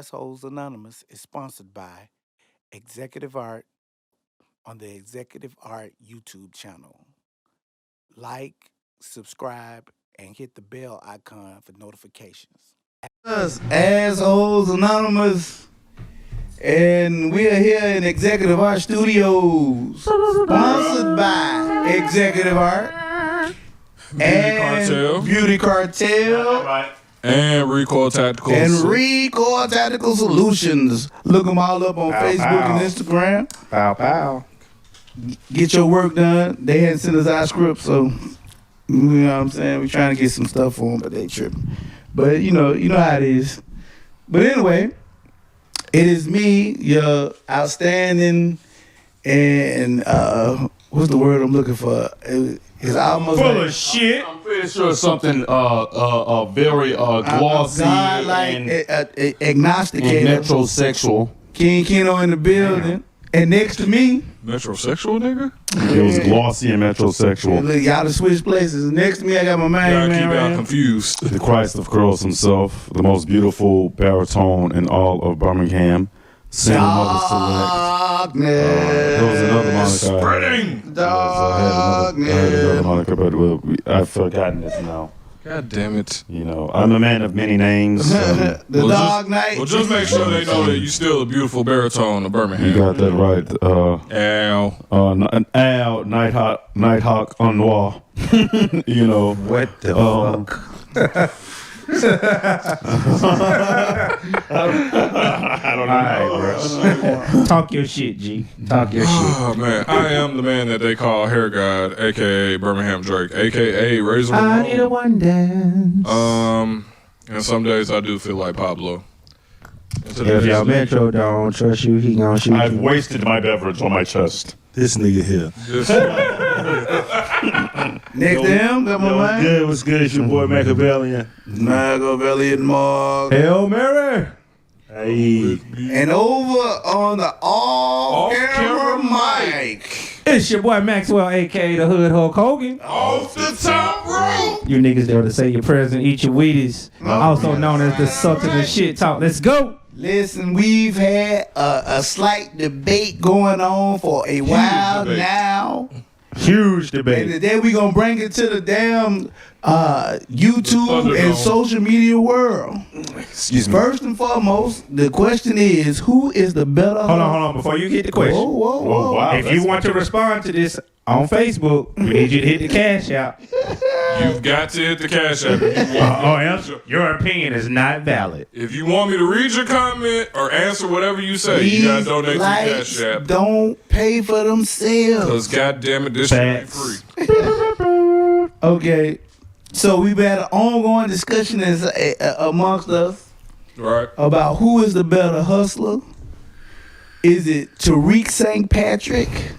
Assholes Anonymous is sponsored by Executive Art on the Executive Art YouTube channel. Like, subscribe, and hit the bell icon for notifications. Us, Assholes Anonymous, and we are here in Executive Art Studios, sponsored by Executive Art and Beauty Cartel. And Recoil Tactical. Solutions. Look them all up on Facebook and Instagram. Pow. Get your work done. They hadn't sent us our script, so you know what I'm saying? We're trying to get some stuff for them, but they tripping. But you know how it is. But anyway, it is me, your outstanding and what's the word I'm looking for? It's almost full of shit. I'm pretty sure something very glossy and agnosticated. Metrosexual. King Keno in the building. And next to me, Metrosexual, nigga? It was glossy and metrosexual. Look, y'all to switch places. Next to me, I got my main man. Keep y'all confused. The Christ of Girls himself, the most beautiful baritone in all of Birmingham. Single Mother Select. There was another Monica. Spreading. I had another Monica, but I've forgotten this now. God damn it. You know, I'm a man of many names. The Dog Night. Well, just make sure they know that you still a beautiful baritone of Birmingham. You got that right. Al. Nighthawk en noir. You know. What the fuck? I don't know. All right, bro. Talk your shit, G. Talk your shit. Oh, man. I am the man that they call Hair God, a.k.a. Birmingham Drake, a.k.a. Razor Ramon. I need a one dance. And some days I do feel like Pablo. If your Metro don't trust you, he gonna shoot I've you. wasted my beverage on my chest. This nigga here. Next to him, got my man. Good, what's good? It's your boy Machiavellian. Machiavelli and Mark. Hail Mary. Hey. And over on the off-camera mic. It's your boy Maxwell, a.k.a. the Hood Hulk Hogan. Off the top rope. You niggas there to say your prayers and eat your Wheaties. Also known as the Sultan of Shit Talk. Let's go. Listen, we've had a slight debate going on for a while now. Huge And debate. today we gonna bring it to the damn YouTube and social media world. Excuse me. First and foremost, the question is, who is the better? Hold on. Before you get the question. Whoa. Wow. If you want to respond to this on Facebook, we need you to hit the cash out. You've got to hit the cash app. Or else your opinion is not valid. If you want me to read your comment or answer whatever you say, you gotta donate to the Lights cash app. don't pay for themselves. Because goddamn it, this shit ain't Facts. free. Okay, so we've had an ongoing discussion amongst us Right? about who is the better hustler. Is it Tariq St. Patrick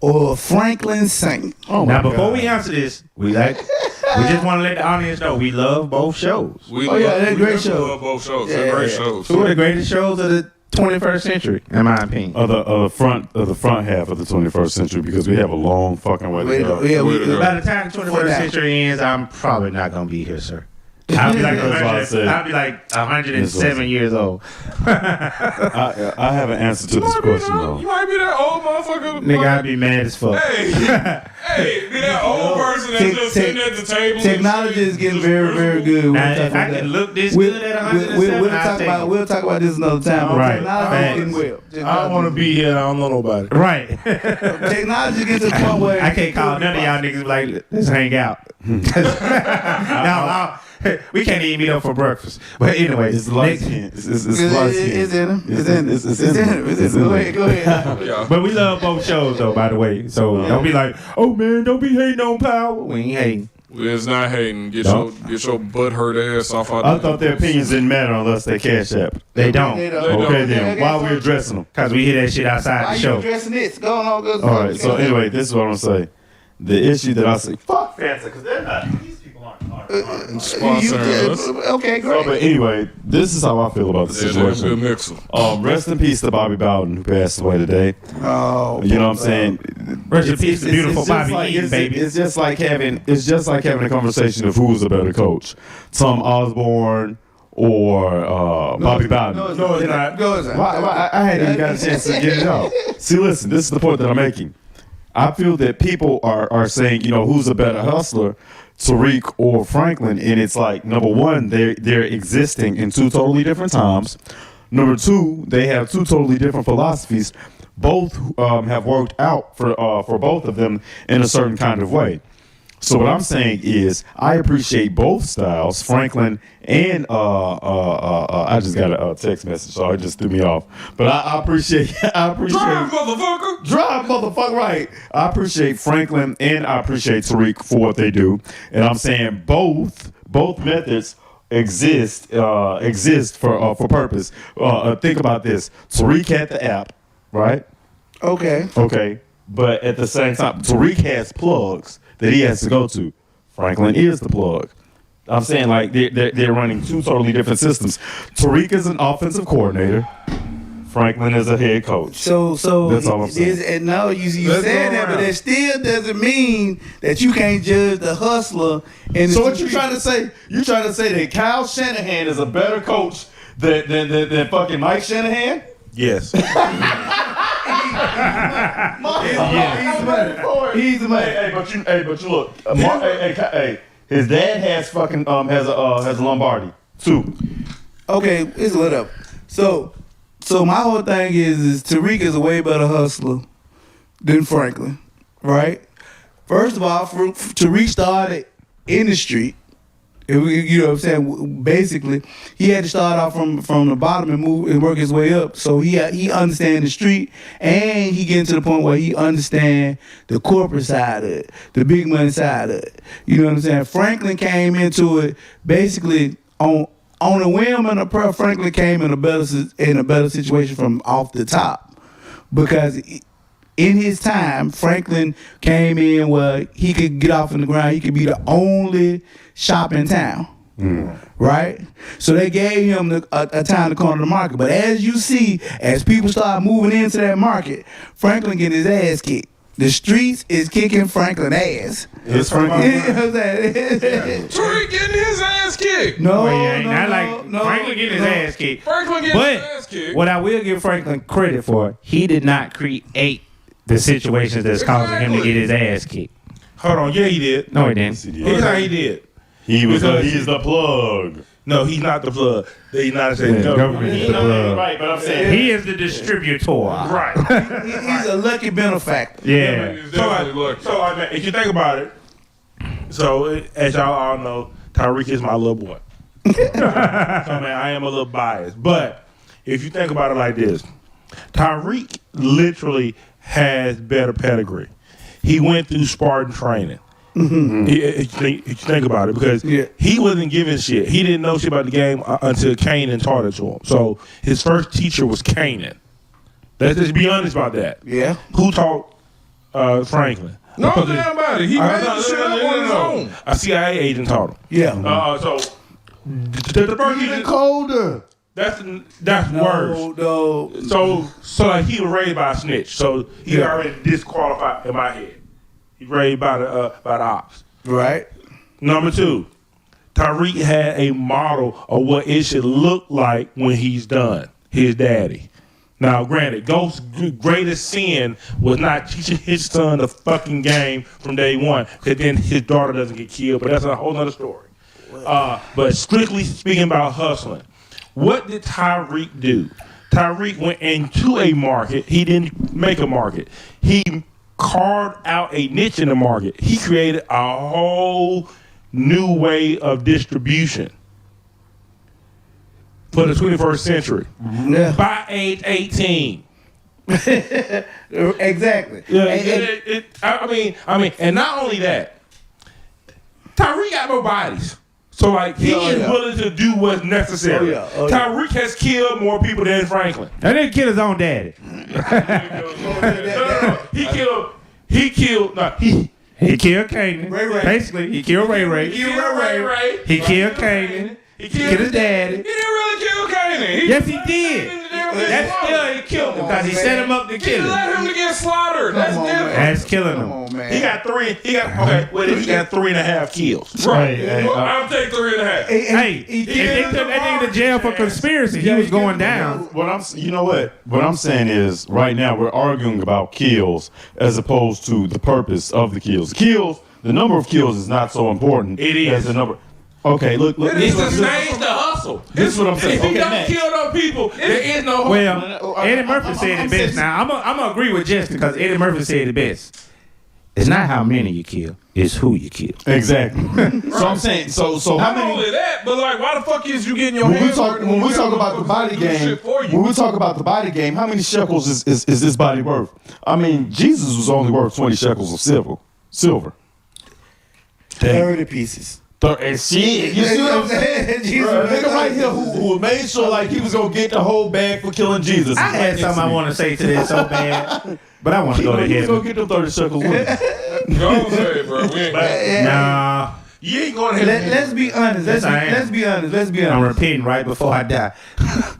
or Franklin Saint? Now, before we answer this, we just want to let the audience know we love both shows. They're great shows. Love both shows. They're great shows. Two of the greatest shows of the 21st century, in my opinion. Of the front half of the 21st century, because we have a long fucking way to go. By the time the 21st century ends, I'm probably not going to be here, sir. I'll be like 107 years old. I have an answer to this question, though. You might be that old motherfucker. Nigga, I'd be mad as fuck. Hey, be that old person that's just sitting at the table. Technology is getting very, very good. Now, if I can look this good at 107, we'll talk about this another time. Right. Technology is getting well. I don't want to be here. I don't know nobody. Right. Technology gets to the point where I can't call none of y'all niggas like, let's hang out. No, we can't even meet up for breakfast. But anyway, It's light skin. It's light skin. It's in him. It's in him. Go ahead. Yeah. But we love both shows, though, by the way. So don't be like, oh, man, don't be hating on Power. We ain't hating. It's not hating. Get your butt hurt ass off. I thought their opinions didn't matter unless they cash app. They don't. Okay, then why we addressing them? Because we hear that shit outside Why the you show. addressing this? Go on. Go. All right, so anyway, this is what I'm saying. The issue that I say, fuck Fanta, because they're not. These people aren't sponsoring us. Okay, So, great. but anyway, this is how I feel about the Yeah, that's a good situation. mixer. Rest in peace to Bobby Bowden, who passed away today. Oh, You know what I'm saying? Rest in peace to beautiful it's just Bobby like, Eaton, baby. It's just like having a conversation of who's a better coach, Tom Osborne or Bobby Bowden. No, it's not. Go ahead. I hadn't even got a chance to get it out. See, listen, this is the point that I'm making. I feel that people are saying, who's a better hustler, Tariq or Franklin, and it's like, number one, they're existing in two totally different times. Number two, they have two totally different philosophies. Both have worked out for both of them in a certain kind of way. So what I'm saying is, I appreciate both styles, Franklin and I just got a text message, so it just threw me off. But I appreciate Drive, motherfucker. Drive, motherfucker, right. I appreciate Franklin and I appreciate Tariq for what they do. And I'm saying both methods exist for purpose. Think about this. Tariq had the app, right? Okay. But at the same time, Tariq has plugs that he has to go to. Franklin is the plug. I'm saying like they're running two totally different systems. Tariq is an offensive coordinator. Franklin is a head coach. So that's all I'm saying. And now you saying that, but that still doesn't mean that you can't judge the hustler. And So what you trying to say? You trying to say that Kyle Shanahan is a better coach than fucking Mike Shanahan? Yes. He's the man. But you look. His dad has fucking has a Lombardi too. Okay, it's lit up. So my whole thing is Tariq is a way better hustler than Franklin, right? First of all, Tariq started in the street. You know what I'm saying? Basically, he had to start off from the bottom and move and work his way up. So he understand the street, and he getting to the point where he understand the corporate side of it, the big money side of it. You know what I'm saying? Franklin came into it basically on a whim, and Franklin came in a better situation from off the top, because in his time, Franklin came in where he could get off in the ground. He could be the only shop in town, right? So they gave him a time to corner the market. But as you see, as people start moving into that market, Franklin getting his ass kicked. The streets is kicking Franklin ass. It's Franklin. You know what I'm saying? Tariq getting his ass kicked. No, Franklin getting his ass kicked. Franklin getting his ass But kicked. what I will give Franklin credit for, he did not create the situations that's causing him to get his ass kicked. Hold on. Yeah, he did. No, he didn't. Here's how he did. He's the plug. No, he's not the plug. The United States government is the plug. Right, but I'm saying He is the distributor. Right. He's a lucky benefactor. Yeah. He's definitely lucky. So if you think about it, so as y'all all know, Tariq is my little boy. So I am a little biased. But if you think about it like this, Tariq literally has better pedigree. He went through Spartan training. Mm-hmm. If you think about it, because he wasn't given shit. He didn't know shit about the game until Kanan taught it to him. So his first teacher was Kanan. Let's just be honest about that. Yeah. Who taught Franklin? No damn about it. He made the shit up on his own. A CIA agent taught him. Yeah. So the first teacher, colder. that's worse. No. So like he was raised by a snitch. So he already disqualified in my head. He's raised by the ops. Right. Number two, Tariq had a model of what it should look like when he's done. His daddy. Now, granted, Ghost's greatest sin was not teaching his son the fucking game from day one, because then his daughter doesn't get killed. But that's a whole other story. But strictly speaking about hustling, what did Tariq do? Tariq went into a market. He didn't make a market. He carved out a niche in the market. He created a whole new way of distribution for the 21st century. Yeah. By age 18. Exactly. Yeah, I mean, and not only that, Tariq got no bodies. So like he is willing to do what's necessary. Tariq has killed more people than Franklin. That didn't kill his own daddy. No. He killed He killed Kanan. Ray. Basically, he killed Ray. He killed Ray. He killed Kanan. He Killed his daddy. He didn't really kill Kanan. Yes, he did. That's still he killed him because he set him up to He kill him. let him to get slaughtered. That's different. That's killing Come him. on, man. He got 3.5 kills. Right. Hey, I'll take 3.5. Hey, if they took that nigga to jail for conspiracy, he was going down. You know what? What I'm saying is, right now we're arguing about kills as opposed to the purpose of the kills. Kills, the number of kills is not so important. It is. as the number. Okay, look. It sustains the hustle. This is what I'm saying. If you Okay, don't next. kill those people, there is no hope. Well, Eddie Murphy said it best. Now, I'm gonna agree with Justin because Eddie Murphy said it best. It's not how many you kill, it's who you kill. Exactly. So I'm saying, so how Not many? only that, but like, why the fuck is you getting your When we hands talk, dirty when we talk you about the body do game, shit for you? when we talk about the body game, how many shekels is this body worth? I mean, Jesus was only worth 20 shekels of silver. 30 pieces. And shit, you see what I'm saying? Bruh, nigga right here who made sure like he was gonna get the whole bag for killing Jesus. I had something I want to say to this so bad, but I want to He go to was gonna heaven. get them 30 shekels with him. Go on, say it, bro. We ain't Nah, You ain't going to heaven. Let's be honest. Yes, I am. Let's be honest. I'm repenting right before I die.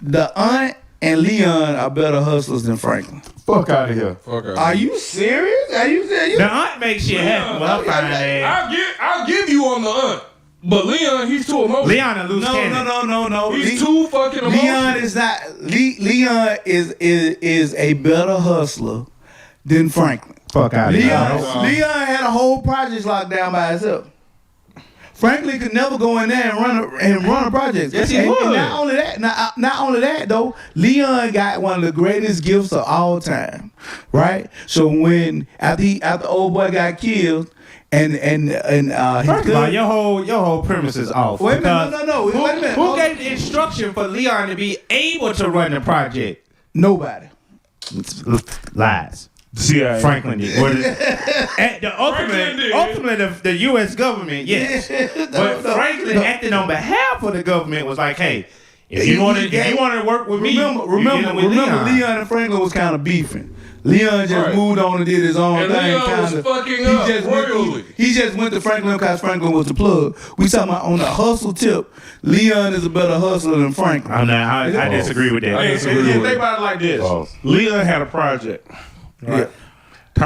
The aunt and Leon are better hustlers than Franklin. Fuck out of here. fuck out. Are you serious? Are you serious? The aunt makes shit happen. Well, I'm fine. I'll give you on the aunt, but Leon, he's too emotional. Leon a loose cannon. No. He's too fucking emotional. Leon is not. Leon is a better hustler than Franklin. Fuck out of here. Leon had a whole project locked down by himself. Franklin could never go in there and run a project. Yes, he and, would. And not only that though, Leon got one of the greatest gifts of all time, right? So when after old boy got killed, and First of all, your whole premise is off. Wait a minute, because no, wait a minute. Who gave the instruction for Leon to be able to run the project? Nobody. Lies. CIA. Franklin did. Or the Franklin did. ultimately, the U.S. government, yes. But Franklin acting on behalf of the government was like, hey, if you want to work with me, Remember, Leon and Franklin was kind of beefing. Leon just moved on and did his own And thing. Leon was fucking up royally. He just went to Franklin because Franklin was the plug. We talking about on the hustle tip. Leon is a better hustler than Franklin. I disagree with that. Hey, think about it like this. Oh. Leon had a project. Right.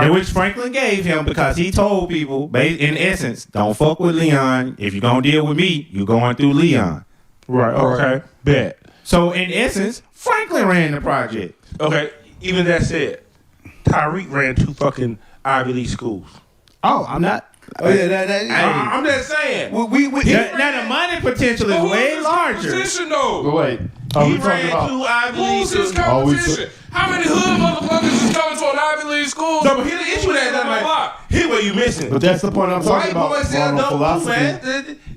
In which Franklin gave him because he told people, in essence, don't fuck with Leon. If you're going to deal with me, you're going through Leon. Right. Okay. Bet. So, in essence, Franklin ran the project. Okay. Even that said, Tariq ran 2 fucking Ivy League schools. Oh, I'm not. Oh yeah, I'm just saying. Now, the money potential is way larger. Competition though. But wait, He we talking ran about? 2 Ivy League Who's his schools. competition? How many hood motherfuckers is coming to an Ivy League school? No, but here's the issue with that. Like, here's what you missing. But that's the point I'm talking White about. boys sell on dope too, philosophy. man.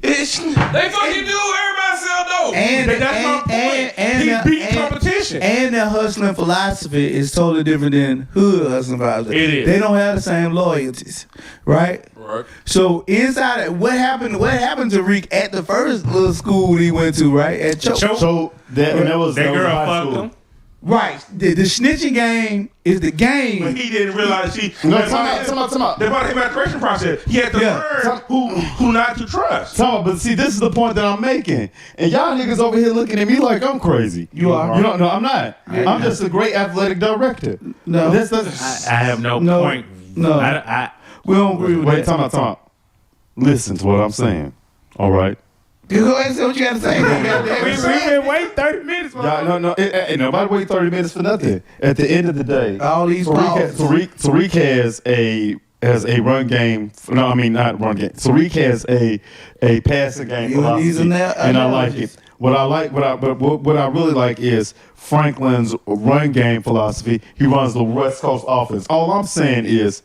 They fucking do. Everybody sell dope. And That's my point. He beat competition. And their hustling philosophy is totally different than hood hustling philosophy. It is. They don't have the same loyalties, right? Right. So inside of what happened to Rick at the first little school he went to, right? At Choke. So that was That girl high fucked school. him. Right. The snitching game is the But game. he didn't realize No, they time out. brought him out the correction process. He had to learn who not to trust. But see, this is the point that I'm making, and y'all niggas over here looking at me like I'm crazy. You are. You don't know, I'm not. I'm just a great athletic director. No. That's I have no point. No. We don't agree with wait, that. time out. Listen to what I'm saying. All right. Go ahead and say what you got to say. We've been waiting 30 minutes. Y'all, no. Ain't nobody wait 30 minutes for nothing. At the end of the day, All these Tariq has a run game. No, I mean not run game. Tariq has a passing game philosophy, and I like it. What I really like is Franklin's run game philosophy. He runs the West Coast offense. All I'm saying is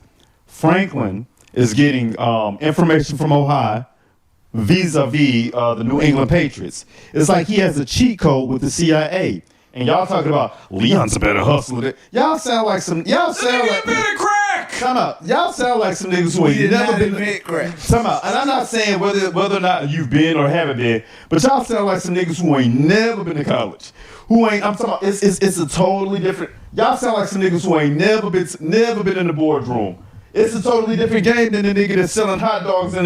Franklin is getting information from Ohio vis-a-vis the New England Patriots. It's like he has a cheat code with the CIA. And y'all talking about Leon's a better hustler. Y'all sound like some. Y'all sound like. crack. Come out. Y'all sound like some niggas who ain't never been. crack. Come out. And I'm not saying whether or not you've been or haven't been, but y'all sound like some niggas who ain't never been to college. Who ain't? I'm talking about. It's a totally different. Y'all sound like some niggas who ain't never been in the boardroom. It's a totally different game than the nigga that's selling hot dogs in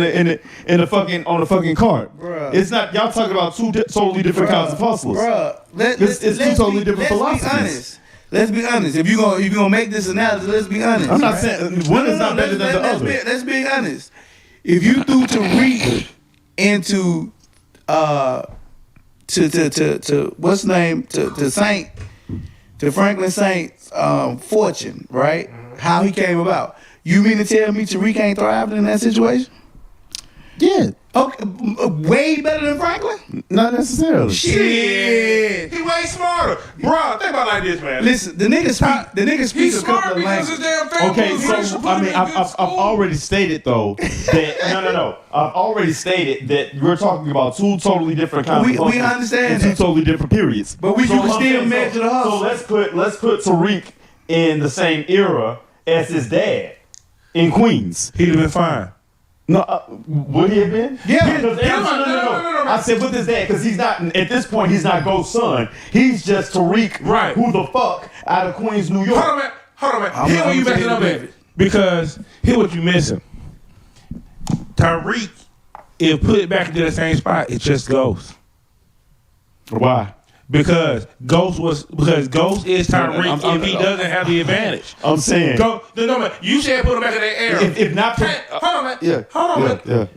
the fucking on the fucking cart. Bruh. It's not. Y'all talking about two totally different kinds of hustlers. Bruh, It's two totally different philosophies. Let's be honest. If you gonna make this analogy, let's be honest. I'm not saying one is not better than the other. Let's be honest. If you threw Tariq into to what's the name to Franklin Saint's fortune, right? How he came about. You mean to tell me Tariq ain't thriving in that situation? Yeah. Okay, way better than Franklin? Not necessarily. Shit. He way smarter, bro. Think about it like this, man. Listen, the nigga speak He's a smart couple of because his languages. damn family Okay, was rich so to put I him mean, in I've good school. already stated though that no. I've already stated that we're talking about two totally different kinds of We hustles understand and two that. totally different periods. But you can I'm still saying, measure the hustle. So let's put Tariq in the same era as his dad in Queens. He'd have been fine. No, would he have been? Yeah. No. I said with his dad because he's not at this point. He's not Ghost's son. He's just Tariq. Right. Who the fuck out of Queens, New York? Hold on, man. I'm Here where you gonna backing tell up you at. David. Because here what you missing. Tariq, if put it back into the same spot, it just goes. Why? Because Ghost is Tariq I'm- if he doesn't have the advantage. I'm saying. No, man. You said put him back in that era. If not, Hold on, man. yeah. Hold on, man. Yeah.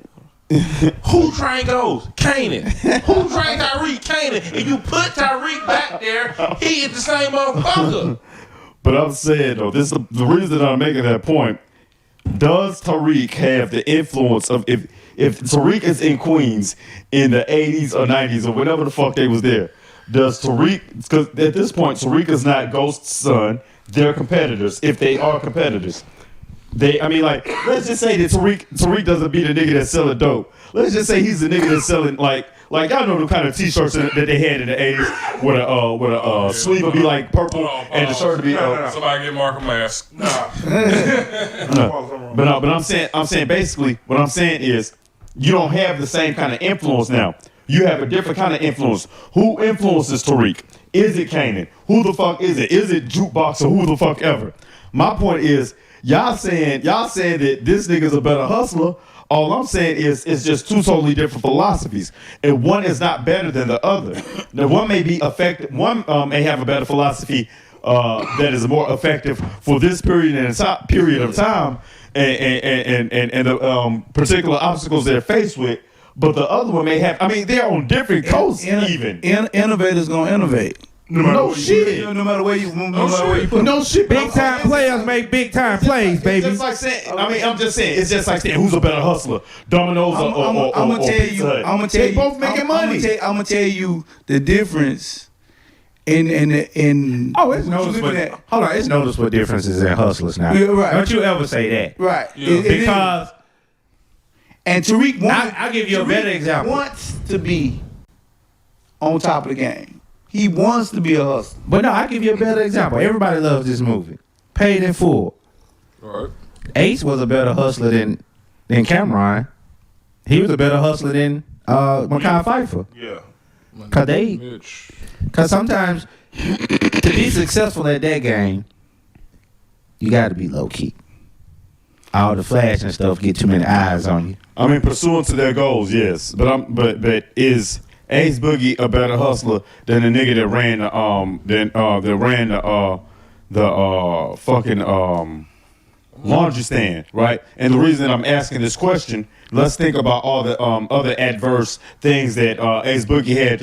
Who trained Ghost? Kanan. Who trained Tariq? Kanan. If you put Tariq back there, he is the same motherfucker. But I'm saying though, this the reason I'm making that point. Does Tariq have the influence of if Tariq is in Queens in the 80s or 90s or whenever the fuck they was there? Does Tariq? Because at this point, Tariq is not Ghost's son. They're competitors. If they are competitors, let's just say that Tariq doesn't beat a nigga that's selling dope. Let's just say he's the nigga that's selling like y'all know the kind of t-shirts that they had in the 80s with a sleeve would be like purple and the shirt would be Somebody get Mark a mask. But I'm saying basically what I'm saying is you don't have the same kind of influence now. You have a different kind of influence. Who influences Tariq? Is it Kanan? Who the fuck is it? Is it Jukebox or who the fuck ever? My point is y'all saying that this nigga's a better hustler. All I'm saying is it's just two totally different philosophies, and one is not better than the other. Now, one may be effective. One may have a better philosophy that is more effective for this period of time, and the particular obstacles they're faced with. But the other one may have. I mean, they're on different coasts. Innovators gonna innovate. No shit. No matter where you put them. No shit. Big time players make big time plays, baby. It's just like saying. I mean, I'm just saying. It's just like saying who's a better hustler, Domino's I'm gonna tell Pizza you. Hut. I'm gonna tell They you. both making money. I'm gonna tell you the difference in. Oh, it's noticeable. Hold on, it's noticeable differences in hustlers now. Yeah, right. Don't you ever say that? Right. Yeah. Because and Tariq I'll give you a better example. Wants to be on top of the game. He wants to be a hustler. But no, I'll give you a better example. Everybody loves this movie. Paid in Full. All right. Ace was a better hustler than Cameron. He was a better hustler than Mekhi Phifer. Yeah. Cause sometimes to be successful at that game, you gotta be low key. All the flash and stuff get too many eyes on you. I mean, pursuant to their goals, yes. But is Ace Boogie a better hustler than the nigga that ran the fucking laundry stand, right? And the reason I'm asking this question, let's think about all the other adverse things that Ace Boogie had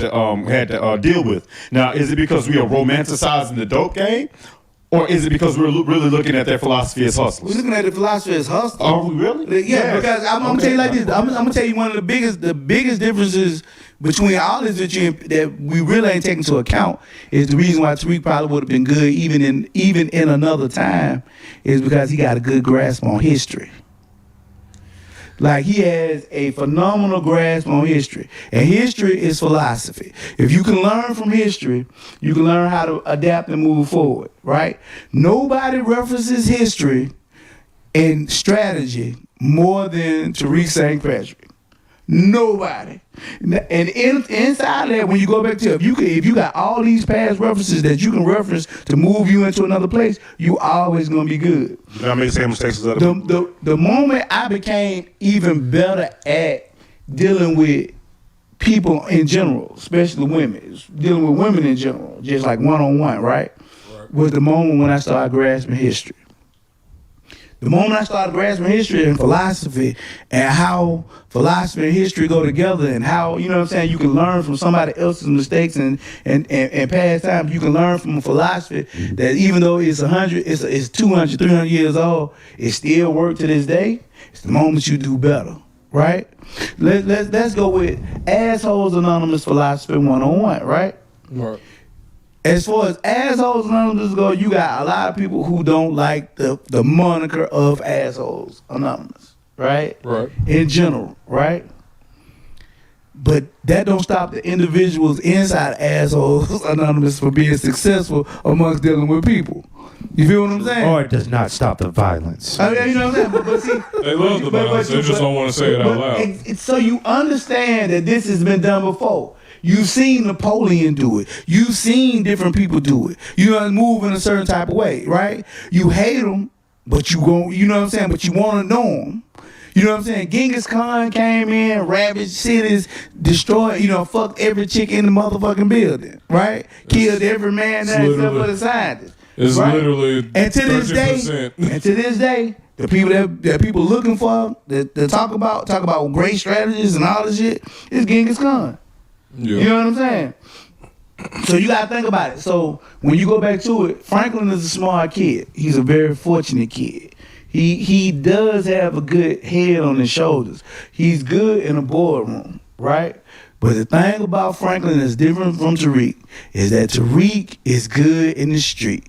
to deal with. Now, is it because we are romanticizing the dope game? Or is it because we're really looking at their philosophy as We're hustlers? looking at the philosophy as hustler. Are we really? Yeah, because I'm gonna tell you like this. I'm gonna tell you one of the biggest differences between all this that we really ain't taking into account is the reason why Tariq probably would have been good even in another time is because he got a good grasp on history. Like he has a phenomenal grasp on history, and history is philosophy. If you can learn from history, you can learn how to adapt and move forward. Right? Nobody references history and strategy more than Tariq St. Patrick. Nobody. And inside that, when you go back to if you got all these past references that you can reference to move you into another place, you always gonna be good. You not make the same mistakes as other people. The moment I became even better at dealing with people in general, especially women, dealing with women in general, just like one-on-one, right? Was the moment when I started grasping history. The moment I started grasping history and philosophy and how philosophy and history go together and how, you know what I'm saying, you can learn from somebody else's mistakes and past times, you can learn from a philosophy that even though it's 100, it's 200, 300 years old, it still works to this day. It's the moment you do better, right? Let's go with Assholes Anonymous Philosophy 101, right? Right. As far as Assholes Anonymous go, you got a lot of people who don't like the moniker of Assholes Anonymous, right? Right. In general, right? But that don't stop the individuals inside Assholes Anonymous from being successful amongst dealing with people. You feel what I'm saying? Or it does not stop the violence. I mean, you know what I'm saying? But see, They love the violence. They just don't want to say it out loud. So you understand that this has been done before. You've seen Napoleon do it. You've seen different people do it. You know, move in a certain type of way, right? You hate them, but you won't. You know what I'm saying? But you want to know them. You know what I'm saying? Genghis Khan came in, ravaged cities, destroyed, fucked every chick in the motherfucking building, right? Killed every man there except for the scientist. It's right? literally and to this 30%. day, the people that people looking for that talk about great strategies and all this shit is Genghis Khan. Yeah. You know what I'm saying? So you gotta think about it. So when you go back to it, Franklin is a smart kid. He's a very fortunate kid. He does have a good head on his shoulders. He's good in a boardroom, right? But the thing about Franklin that's different from Tariq is that Tariq is good in the street.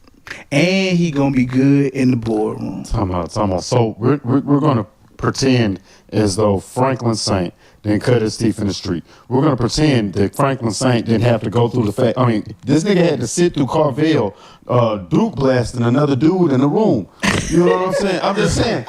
And he gonna be good in the boardroom. Talking about. So we're gonna pretend as though Franklin Saint didn't cut his teeth in the street. We're gonna pretend that Franklin Saint didn't have to go through the fact. I mean, this nigga had to sit through Carvel, Duke blasting another dude in the room. You know what I'm saying? I'm just saying.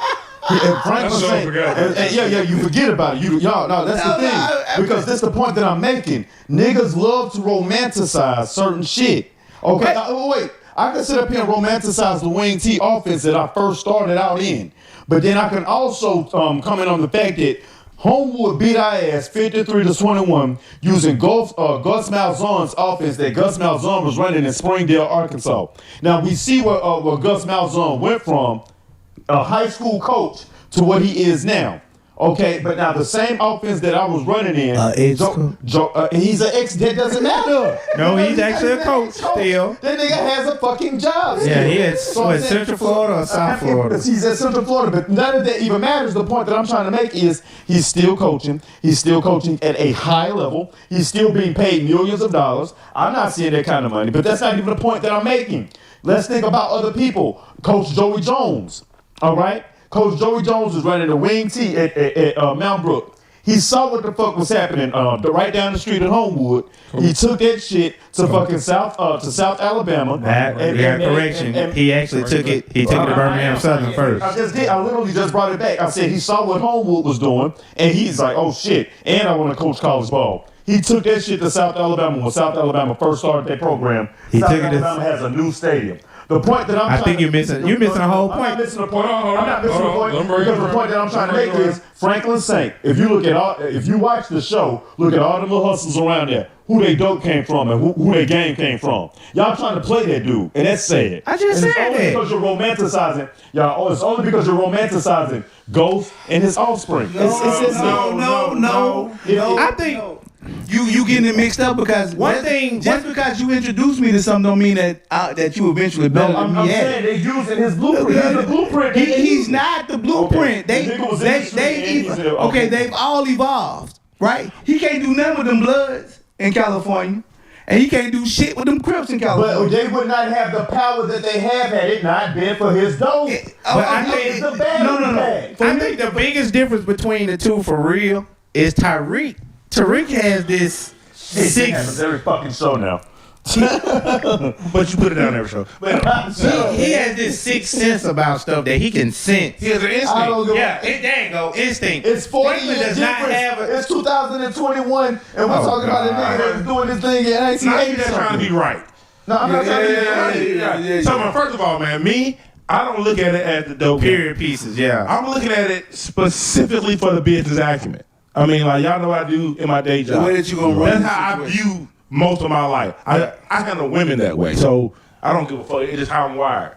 And Franklin Saint, you forget about it. Y'all, no, that's the thing. Because that's the point that I'm making. Niggas love to romanticize certain shit. Okay, wait. I can sit up here and romanticize the wing T offense that I first started out in. But then I can also comment on the fact that Homewood beat our ass 53-21 using Gus Malzahn's offense that Gus Malzahn was running in Springdale, Arkansas. Now we see where Gus Malzahn went from a high school coach to what he is now. Okay, but now the same offense that I was running in, he's an ex. That doesn't matter. No, he's actually a coach still. That nigga has a fucking job. Still. Yeah, he is. Central Florida or South Florida? He's at Central Florida, but none of that even matters. The point that I'm trying to make is he's still coaching. He's still coaching at a high level. He's still being paid millions of dollars. I'm not seeing that kind of money, but that's not even the point that I'm making. Let's think about other people. Coach Joey Jones. All right. Coach Joey Jones was running the wing T at Mount Brook. He saw what the fuck was happening right down the street at Homewood. He took that shit to fucking South Alabama. Correction. He actually took it. He took it to Birmingham Southern first. I literally just brought it back. I said he saw what Homewood was doing, and he's like, oh shit, and I want to coach college ball. He took that shit to South Alabama when South Alabama first started their program. Alabama has a new stadium. The point that I think you're missing a whole point. I'm not missing the point. Because the point that I'm trying to make is Franklin Saint. If you watch the show, look at all the little hustles around there. Who they dope came from and who their game came from. Y'all trying to play that dude, and that's sad. I just said that. Because you're romanticizing, y'all. It's only because you're romanticizing Ghost and his offspring. No. I think you getting it mixed up because because you introduced me to something don't mean that you eventually better than me. I'm saying they're using his blueprint. He's the blueprint. He's not the blueprint. Okay. They've all evolved, right? He can't do nothing with them Bloods in California. And he can't do shit with them Crips in California. But they would not have the power that they have had it not been for his dope. I think the biggest difference between the two for real is Tariq. Tariq has this It happens every fucking show now. But you put it down every show. But He has this sixth sense about stuff that he can sense. he has an I don't instinct. go- Yeah, there you go, instinct. It's 40 Franklin years does not difference. have a. It's 2021, and we're Oh, talking about a nigga that was doing this thing in Now you 1980 just trying to be something. right. No, I'm not trying to be right. So, man, first of all, man, I don't look at it as the dope game. Period pieces, yeah. I'm looking at it specifically for the business acumen. I mean, like, y'all know what I do in my day job. The way that you gonna run That's the how I situation. view most of my life. I handle women that way, so I don't give a fuck. It's just how I'm wired.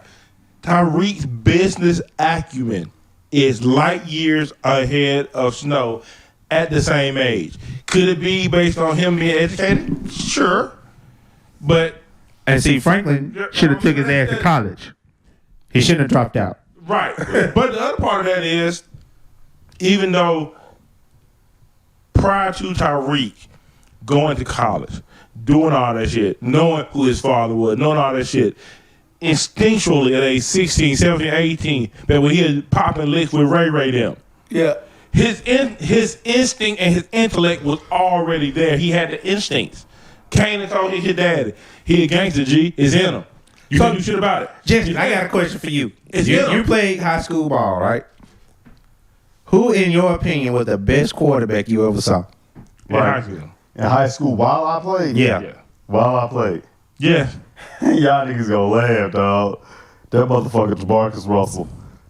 Tariq's business acumen is light years ahead of Snow at the same age. Could it be based on him being educated? Sure. But, And see, Franklin should have took his ass to college. He shouldn't have dropped out. right. But the other part of that is, even though prior to Tariq going to college, doing all that shit, knowing who his father was, knowing all that shit, instinctually at age 16, 17, 18, that when he was popping licks with Ray them, Yeah. his instinct and his intellect was already there. He had the instincts. Kane and told his daddy, he a gangster, G, is in him. You can do shit about it. Justin, I got a question for you. It's You, him. you played high school ball, right? Who, in your opinion, was the best quarterback you ever saw? In high school. In high school, while I played? Yeah. Yeah. While I played. Yeah. Y'all niggas gonna laugh, dog. That motherfucker was Marcus Russell.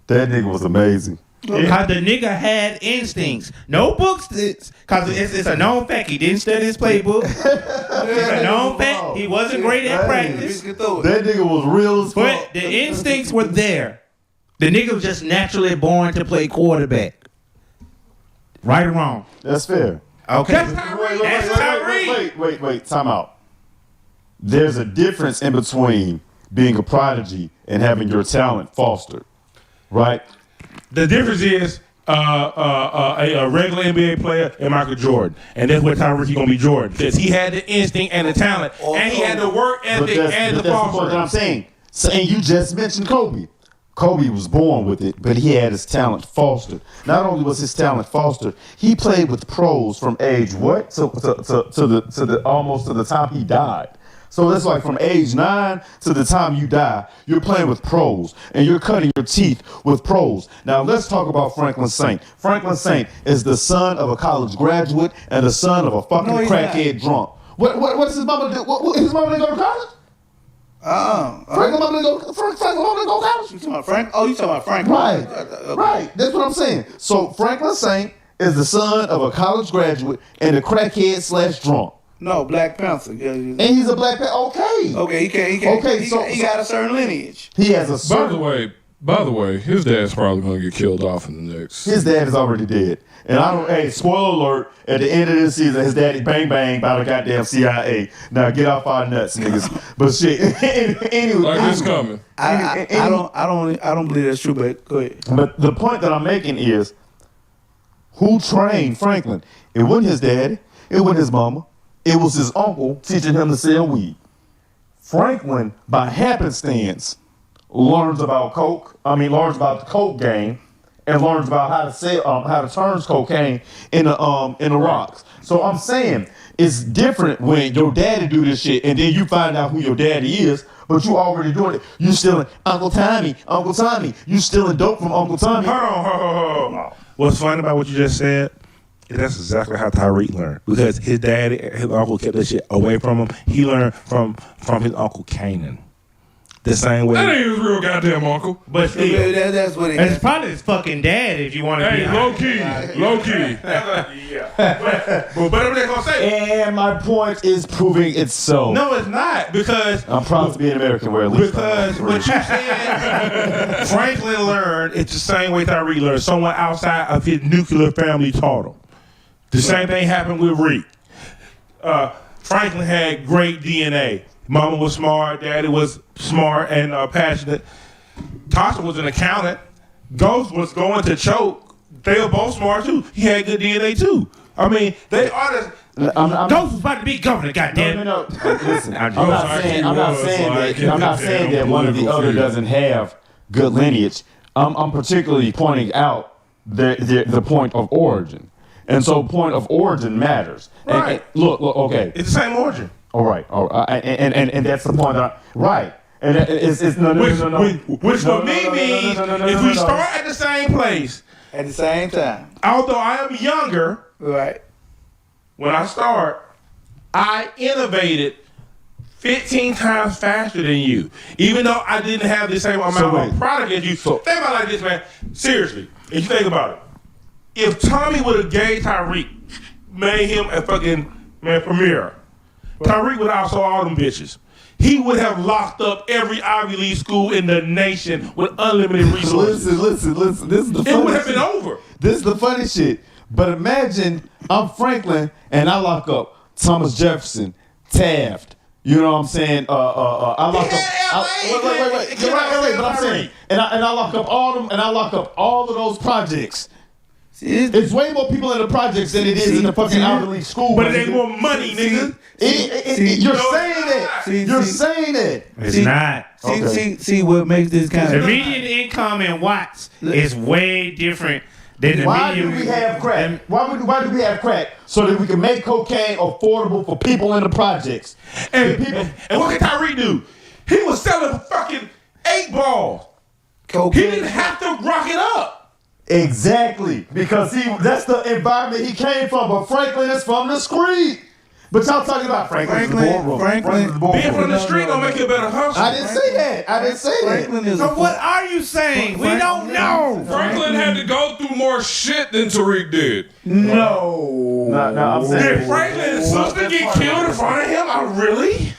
That nigga was amazing. Because the nigga had instincts. No books, because it's a known fact. He didn't study his playbook. It's a known fact. He wasn't great at practice. Get through it. That nigga was real as But fuck. the instincts were there. The nigga was just naturally born to play quarterback. Right or wrong? That's fair. Okay. That's Tariq. That's Tariq. Wait, time out. There's a difference in between being a prodigy and having your talent fostered, right? The difference is a regular NBA player and Michael Jordan. And that's what Tariq he gonna be Jordan. Because he had the instinct and the talent. And he had the work But ethic and the that's the point that I'm foster. saying. And you just mentioned Kobe. Kobe was born with it, but he had his talent fostered. Not only was his talent fostered, he played with pros from age what to the almost to the time he died. So that's like from age 9 to the time you die, you're playing with pros and you're cutting your teeth with pros. Now let's talk about Franklin Saint. Franklin Saint is the son of a college graduate and the son of a fucking No, he's crackhead drunk. What does his mama do? His mama didn't go to college? Franklin mama didn't go. Franklin mama didn't go to college. You talking about Frank? Oh, you talking about Frank? Right, right. That's what I'm saying. So Franklin Saint is the son of a college graduate and a crackhead / drunk, No, Black Panther. Yeah, and he's a black man. Okay, okay, he can't. Okay, he got a certain lineage. he has a By certain. the way, his dad's probably gonna get killed off in the next. His dad is already dead, and I don't. Hey, spoiler alert! At the end of this season, his daddy bang bang by the goddamn CIA. Now get off our nuts, niggas. But shit. Anyway, Like it's coming. I don't believe that's true. But go ahead. But the point that I'm making is, who trained Franklin? It wasn't his daddy. It wasn't his mama. It was his uncle teaching him to sell weed. Franklin, by happenstance, learns about learns about the coke game, and learns about how to sell, how to turn cocaine in the rocks. So I'm saying it's different when your daddy do this shit, and then you find out who your daddy is, but you already doing it. You stealing Uncle Tommy. You stealing dope from Uncle Tommy. Hold on. What's funny about what you just said? That's exactly how Tariq learned. Because his daddy and his uncle kept that shit away from him. He learned from his uncle Kanan. The same way. That ain't his real goddamn uncle. But still. That's what And it's probably his fucking dad if you want to be Hey, low key. Yeah. But what they gonna say? And my point is proving it's so. No, it's not. Because I'm proud to be an American where at least Because what you said, Franklin learned, it's the same way Tariq learned. Someone outside of his nuclear family taught him. The same thing happened with Reek. Franklin had great DNA. Mama was smart, daddy was smart and passionate. Tasha was an accountant. Ghost was going to choke. They were both smart too. He had good DNA too. I mean, they are the... Ghost was about to be governor, goddamn. No. Listen, I'm not like saying. he I'm not was, saying like, that. I'm not saying that one or the other doesn't have good lineage. I'm particularly pointing out the point of origin, and so point of origin matters. Right. And look, okay. It's the same origin. All right. And that's the point. Right. And it's no. Which for me means if we start at the same place, At the same time. although I am younger, Right. when I start, I innovated 15 times faster than you. Even though I didn't have the same amount of product as you. Think about it like this, man. Seriously, if you think about it. If Tommy would have gave Tariq, made him a fucking premiere, Tariq would have saw all them bitches. He would have locked up every Ivy League school in the nation with unlimited resources. Listen. This is the funny It would have been shit. over. This is the funny shit. But imagine I'm Franklin and I lock up Thomas Jefferson, Taft. You know what I'm saying? I lock up. Wait. You're right. But I'm saying, and I lock up all them, and I lock up all of those projects. It's way more people in the projects than it is in the fucking Ivy League school. But it ain't more money, nigga. You're saying that. You're saying that. It's not. See what makes this kind The of median income in Watts is way different than the Why do median. we have crack? Why do we have crack? So that we can make cocaine affordable for people in the projects. And what did Tariq do? He was selling fucking 8 balls. He cocaine. didn't have to rock it up. Exactly, because that's the environment he came from. But Franklin is from the street. But y'all talking about Franklin's the ballroom. Franklin's the ballroom. Being from the street don't make you a better hustler. I didn't say that. Franklin is So what are you saying? We don't know. Franklin had to go through more shit than Tariq did. No. No, I'm saying. Did Franklin's sister get killed in front of him? Really?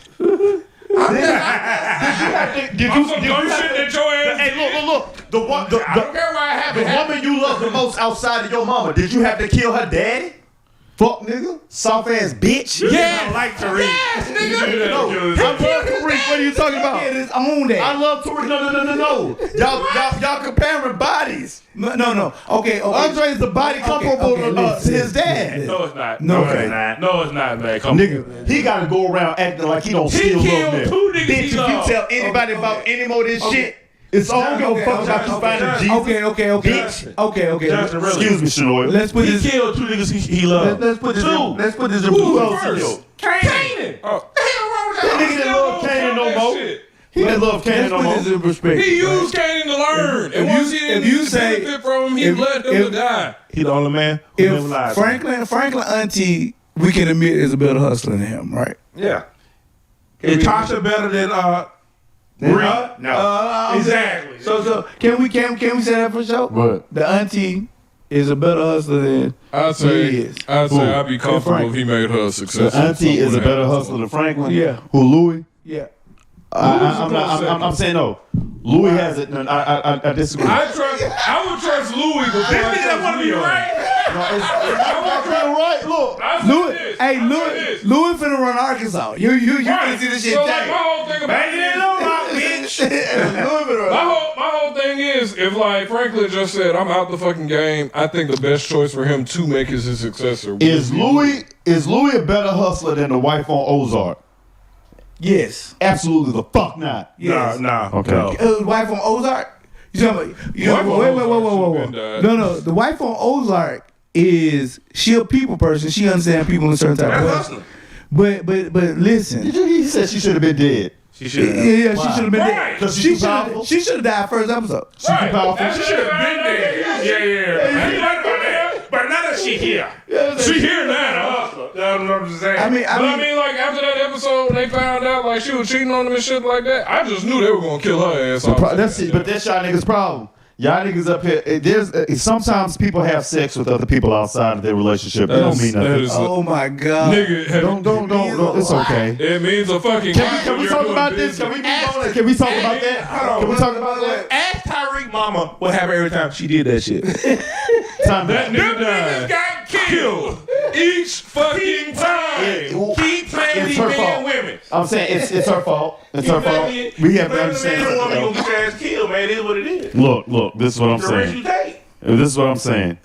Did I'm some dumb shit that your ass. Hey, look. I don't care why it The happened. woman you love the most outside of your mama, did you have to kill her daddy? Fuck nigga. Soft ass bitch. Yeah. I like Tariq. Yes, nigga. No, I love Tariq. What are you talking He about? had his own day. I love Tariq. No. Y'all comparing bodies. No. Okay. Andre's the body comparable to listen, his dad. No, it's not. No, it's it's not. No, it's not, man. Come on. Nigga, he gotta go around acting like he don't He still killed love 2 them. niggas Bitch, he if you loved. tell anybody about any more of this shit, it's all gonna fuck about you finding Jesus. Okay. Okay. Justin, really. Excuse me, Shanoy. Let's put He this. killed 2 niggas he loved. Let's put this. 2. Let's put this in Who was perspective. first? Canaan. Oh. That nigga didn't love Canaan no more. He didn't love Canaan no Let's put more. this in perspective. He used Canaan to learn. And once he didn't benefit from him, he let him to die. He the only man who never If lied. Franklin auntie, we can admit is a better hustler than him, right? Yeah. Is Tasha better than Bree? No. Exactly. So can we say that for sure? What? The auntie is a better hustler than I'd he say is. I'd be comfortable Frank. if he made her a success. The auntie is a better hustler than Franklin. Yeah. Who, Louis? Yeah. I'm saying no. Louis has it. No, I disagree. I would trust Louis before This I nigga trust want to be Leo. right. Right, look. I Louis, said this. hey, I said Louis, this. Louis finna run Arkansas. You finna see this shit So like my change. whole thing about Louis finna run. my whole thing is if like Franklin just said I'm out the fucking game, I think the best choice for him to make is his successor. Is Louis a better hustler than the wife on Ozark? Yes. Absolutely the fuck not. Yes. Nah. Okay. No. Wife on Ozark. You talking about? Wife on Wait. Ozark, she been died. No. The wife on Ozark is she a people person. She understands people in a certain type of way. That's hustling. But listen. He said she should have been dead. She should have. Yeah, she should have been Right. dead. 'Cause She she's should powerful? have died first episode. Right. powerful. That She should should have been there. Yeah. I ain't like about that. But now that she here. She here now. That's what I'm just saying. I mean, Like after that episode, when they found out like she was cheating on him and shit like that, I just knew they were gonna kill her ass. That's it. But that's y'all niggas' problem. Y'all niggas up here. Sometimes people have sex with other people outside of their relationship. It don't mean nothing. Oh my god. Nigga, Don't. It's okay. it means a fucking. Can we talk about this? Can we move on? Can we talk about that? Can we talk about that? Ask Tariq mama what happened every time she did that shit. Time That back. nigga Them niggas died got killed. each fucking time. Keep playing It's these her men fault. and women. I'm saying it's her fault. It's her fault. We have to understand. You don't want me something, to get your ass killed, man. It is what it is. though. Look. This is what I'm The risk you saying. take. This is what I'm saying.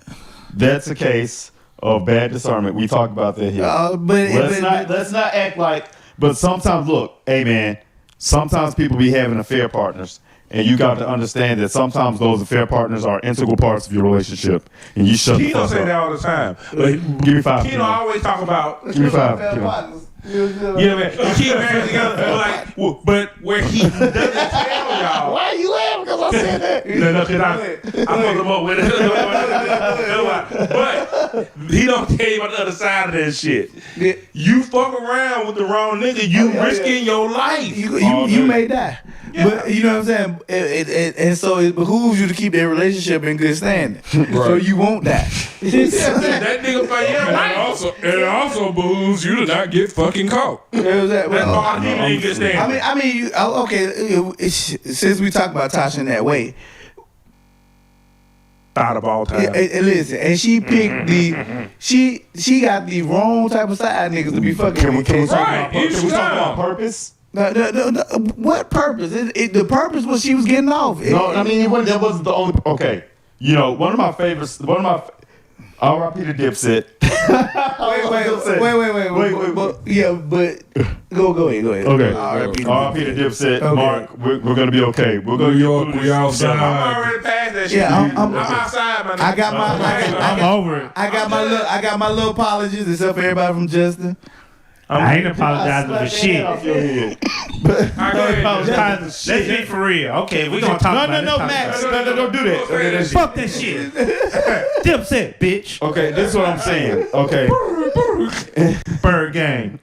That's a case of bad discernment. We talk about that here. Let's not act like. But sometimes, look, hey man. Sometimes people be having affair partners, and you got to understand that sometimes those affair partners are integral parts of your relationship, and you shut the Keno fuck say that up. all the time. But Give me 5. Keno always talk about Give me 5. Keno. Yeah, man. He keep married together, but where he doesn't tell y'all. Why are you laughing? Because I said that. No, because I fucked him up with it. But he don't tell you about the other side of that shit. You fuck around with the wrong nigga, you risking your life. You may die. Yeah. But you know what I'm saying? And so it behooves you to keep that relationship in good standing. Right. So you won't die. That nigga for your life. And it also behooves you to not get fucking caught. That's all he in good standing. I mean, okay, since we talk about Tasha in that way, thought of all time. And listen, and she picked she got the wrong type of side niggas to be fucking. Can we with. talk about purpose? No, what purpose? The purpose was she was getting off. No, I mean that wasn't the only. Okay, you know, one of my favorites. R.I.P. to Dipset. Wait. But go ahead. Okay. R.I.P. to Dipset. Okay. Mark, we're gonna be okay. We're gonna New York, we outside. I'm already past that shit. Yeah, I'm outside, man. I'm over it. I got my little apologies, except for everybody from Justin. I ain't apologizing for shit. Let's be for real. Okay, we're gonna talk about it. No, Max. No, don't do that. Fuck that shit. Dipset, bitch. Okay, this is what I'm saying. Okay. Bird gang.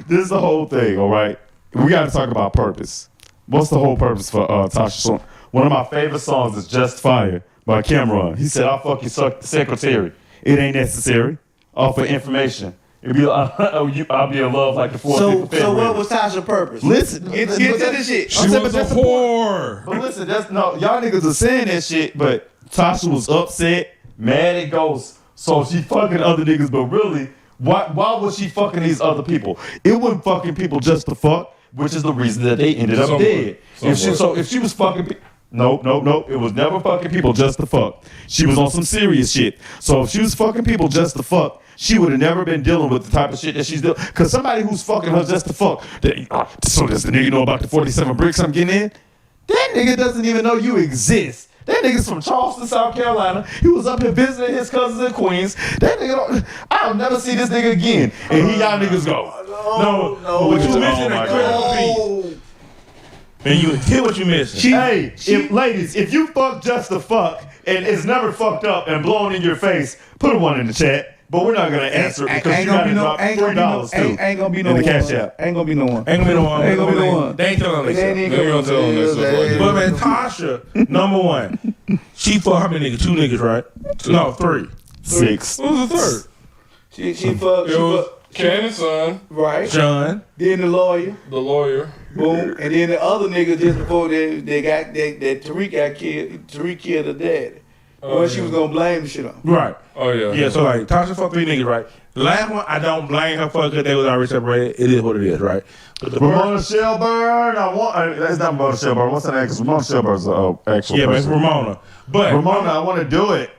This is the whole thing, all right? We got to talk about purpose. What's the whole purpose for Tasha's song? One of my favorite songs is Just Fire by Cameron. He said, I'll fuck your secretary. It ain't necessary. All for information. I'll be in love like the 4th of February. So what was Tasha's purpose? Listen, get to this shit. She was a whore. But listen, y'all niggas are saying that shit, but Tasha was upset, mad at Ghost, so she fucking other niggas, but really, why was she fucking these other people? It wasn't fucking people just to fuck, which is the reason that they ended up dead. If she was fucking No, it was never fucking people just to fuck. She was on some serious shit. So if she was fucking people just to fuck, she would have never been dealing with the type of shit that she's dealing. Because somebody who's fucking her just to fuck, so does the nigga know about the 47 bricks I'm getting in? That nigga doesn't even know you exist. That nigga's from Charleston, South Carolina. He was up here visiting his cousins in Queens. That nigga, I'll never see this nigga again. And y'all niggas go, no. But you mentioned a critical piece. And you hear what you missing. Ladies, if you fuck just to fuck and it's never fucked up and blown in your face, put a 1 in the chat. But we're not gonna answer it because you gotta drop $3 too. Ain't gonna be no in the one. Cash App. Ain't gonna be no one. Ain't gonna be no one. They ain't telling us. They gonna tell us. But man, Tasha, number one, she fucked how many niggas? 2 niggas, right? No, 3. 6. Who was the third? She fucked. Cannon's son, Right. John. Then the lawyer. the lawyer. Boom. And then the other nigga just before they got that Tariq got killed. Tariq killed her daddy. Well, she was gonna blame the shit on. Right. Oh yeah. Yeah, so like Tasha fucked 3 niggas, right? The last one, I don't blame her for because they was already separated. It is what it is, right? But the Ramona Shelburne, that's not Ramona Shelburne. What's that name? Ramona Shelburne's actual yeah, man, it's person. Ramona. But Ramona, I want to do it.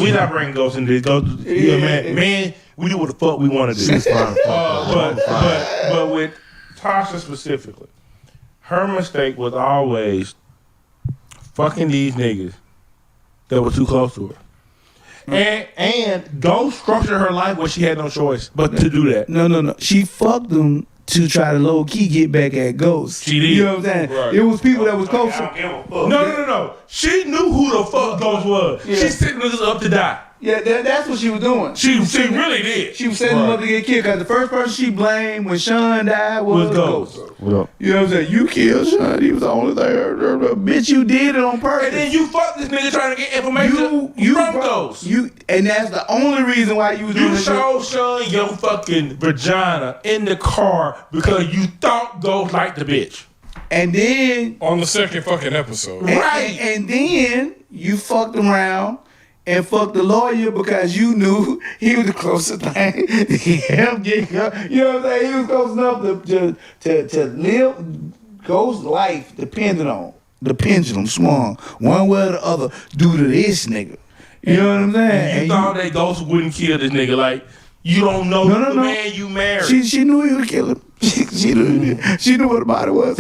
we not bringing ghosts into this. Ghosts, man, we do what the fuck we want to do. But with Tasha specifically, her mistake was always fucking these niggas that were too close to her. And Ghost structured her life where she had no choice but to do that. No. She fucked them to try to low key get back at Ghost. She did. You know what I'm saying? Right. It was people that was close. No. She knew who the fuck Ghost was. Yeah. She set niggas up to die. Yeah, that's what she was doing. She really did. She was setting them up to get killed because the first person she blamed when Sean died was Ghost. What up? You know what I'm saying? You killed Sean. He was the only thing. Bitch, you did it on purpose. And then you fucked this nigga trying to get information from Ghost. And that's the only reason why you was doing You this. showed Sean your fucking vagina in the car because you thought Ghost liked the bitch. And then On the second fucking episode. Right. And then you fucked around and fucked the lawyer because you knew he was the closest thing to him getting her. You know what I'm saying? He was close enough to live Ghost's life depending on the pendulum swung one way or the other due to this nigga. You know what I'm saying? You thought that Ghost wouldn't kill this nigga. Like, you don't know the man you married. She knew he would kill him. She knew what the body was.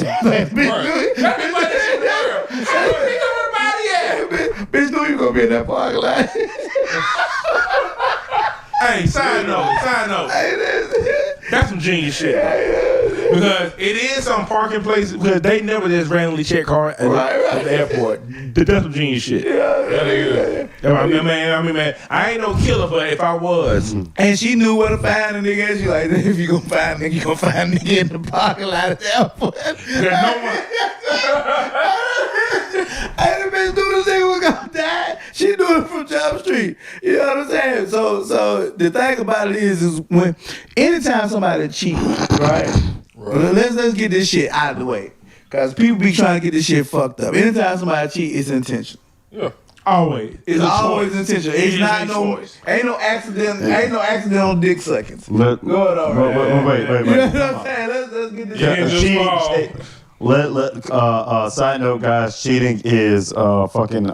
Bitch knew you gonna be in that parking lot. Hey, side note. some genius shit. Because it is some parking places because they never just randomly check cars at the airport. That's some genius shit. I mean, man, I ain't no killer, but if I was, And she knew where to find a nigga. And she like, if you gonna find a nigga, you gonna find a nigga in the parking lot at the airport. there's no one. I the bitch knew this nigga was gonna die. She knew it from Jump Street. You know what I'm saying? So the thing about it is when anytime somebody cheats, right? Let's get this shit out of the way. Cause people be trying to get this shit fucked up. Anytime somebody cheat, it's intentional. Yeah. Always. It's always intentional. It's It not is a no choice. ain't no accidental dick suckings. Let, Go it over. wait. You know what I'm saying? Let's get this Yeah, shit. just fall. Side note, guys, cheating is fucking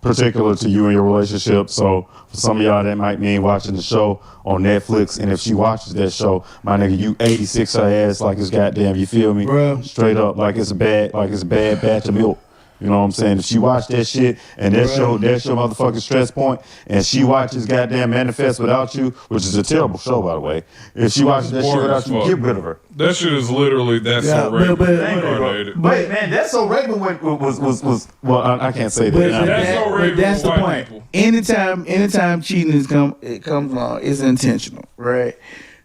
particular to you and your relationship. So for some of y'all, that might mean watching the show on Netflix. And if she watches that show, my nigga, you 86 her ass like it's goddamn. You feel me? Bruh. Straight up, like it's a bad batch of milk. You know what I'm saying? If she watched that shit and that's your motherfucking stress point, and she watches goddamn Manifest without you, which is a terrible show by the way. If she watches that shit Boring without as you, fuck. get rid of her. That shit is literally that's Yeah, so regular. but- incarnated. Wait, man, that's so regular. Was well, I can't say that. But, That's so but regular that's the with white point. people. Anytime cheating comes along, it's intentional, right?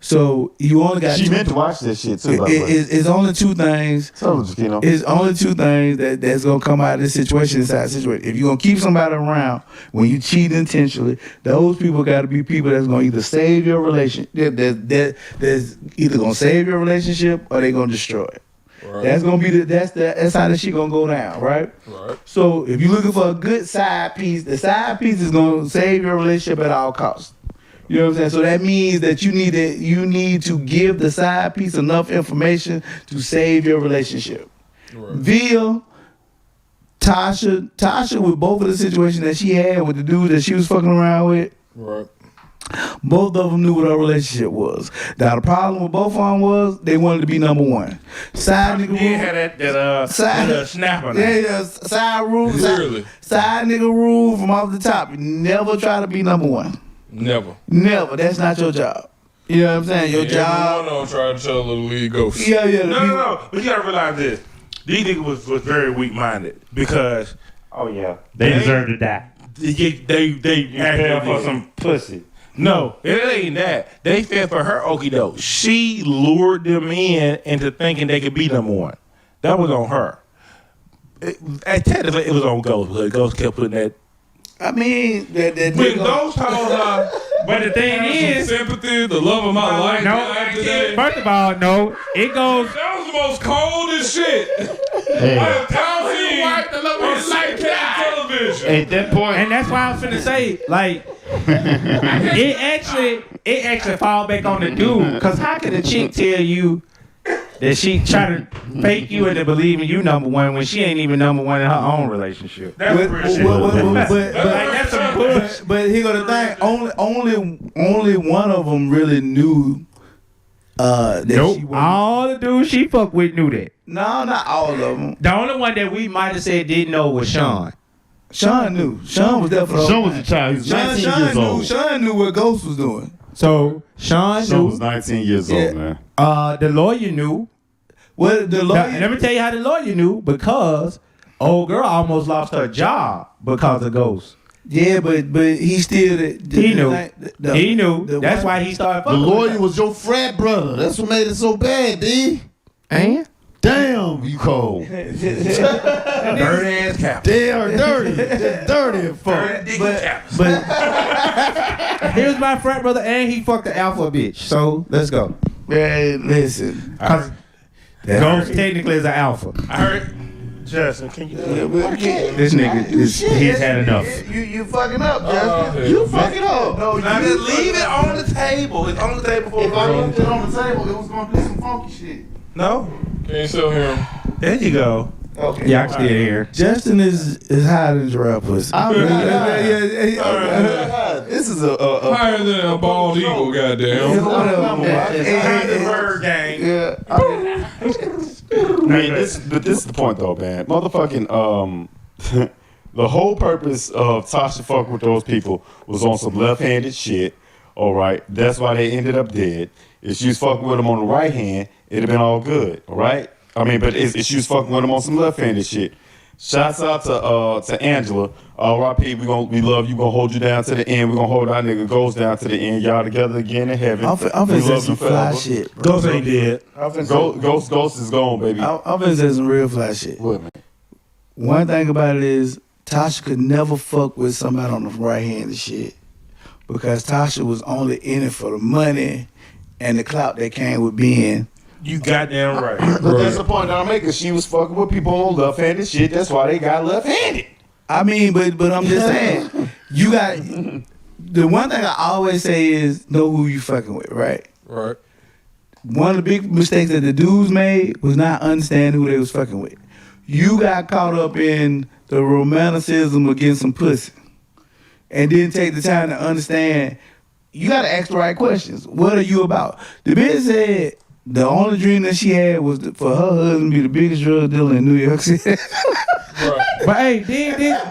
So you only got She meant to watch that shit too. By the way. it's only two things. So, you know, It's only two things that's gonna come out of this situation. If you're gonna keep somebody around when you cheat intentionally, those people got to be people that's gonna either save your relationship. That's either gonna save your relationship or they gonna destroy it. Right. That's gonna be that's how this shit gonna go down, right? Right. So if you're looking for a good side piece, the side piece is gonna save your relationship at all costs. You know what I'm saying? So that means that you need to give the side piece enough information to save your relationship. Right. Via Tasha with both of the situations that she had with the dude that she was fucking around with, Right. both of them knew what her relationship was. Now the problem with both of them was they wanted to be number one. Side nigga He had that Side- snapper. side rule, Really? side nigga rule from off the top. You never try to be number one. Never. Never. That's not your job. You know what I'm saying? Your Every job. one of them tried to tell her to leave ghosts. Yeah. No. But you gotta realize this. These niggas was very weak minded because They deserve to die. they Fell for actually some pussy. No, it ain't that. They fell for her okie doke. She lured them into thinking they could be number one. That was on her. Technically, it was on Ghost because Ghost kept putting that. I mean, that When Ghost told her, But the thing Have some is, sympathy, the love of my life. Today. first of all, no, it goes. That was the most coldest shit. I have never seen on syndicated television. at that point, And that's why I was finna say, like, it actually fall back on the dude. Cause how could a chick tell you that she try to fake you into believing you number one when she ain't even number one in her own relationship? that's real shit. That's some bullshit. But here go the thing. Only one of them really knew that she wasn't. All the dudes she fucked with knew that. No, not all of them. The only one that we might have said didn't know was Sean. Sean knew. Sean was there for the Sean whole was a child. He was 19 Sean years old. Sean knew what Ghost was doing. So Sean Sean knew. was 19 years Yeah. old, man. The lawyer knew. Well, the Now, lawyer. let me tell you how the lawyer knew, because old girl almost lost her job because of Ghost. Yeah, but he still. He knew. He knew. That's why he started The fucking lawyer with her. was your frat brother. That's what made it so bad, D. And? Damn, you cold. Dirty ass cap. They are dirty. They're dirty and fuck. But Here's my frat brother, and he fucked the alpha bitch. So let's go. man, listen. Cause Ghost technically is an alpha. I heard. Justin, can you? This nigga, he's had enough. You fucking up, Justin. You fucking up. No, Now you just leave it on the table. It's on the table for If I left it on the table, it was gonna do some funky shit. No. Can you still hear him? There you go. Okay. Yeah, I can still hear. Justin is higher than giraffe pussy. This is a Higher than a bald eagle, goddamn. Kind of bird gang. Man, this is the point though, man. Motherfucking the whole purpose of Tasha fuck with those people was on some left-handed shit. All right, that's why they ended up dead. If she was fucking with him on the right hand, it'd have been all good. All right, I mean, but if she was fucking with him on some left-handed shit. Shouts out to Angela. R.I.P. We love you. Gonna hold you down to the end. We gonna hold our nigga Ghost down to the end. Y'all together again in heaven. I'm finna say some fly shit. Bro. Ghost ain't dead. Ghost is gone, baby. I'm finna say some real fly shit. What, man? One thing about it is Tasha could never fuck with somebody on the right hand and shit because Tasha was only in it for the money and the clout that came with being. You goddamn right. But that's the point that I'm making. She was fucking with people on left-handed shit. That's why they got left-handed. I mean, but I'm just saying, you got the one thing I always say is know who you fucking with, right? Right. One of the big mistakes that the dudes made was not understanding who they was fucking with. You got caught up in the romanticism of getting some pussy and didn't take the time to understand. You got to ask the right questions. What are you about? The bitch said the only dream that she had was for her husband to be the biggest drug dealer in New York City. But hey,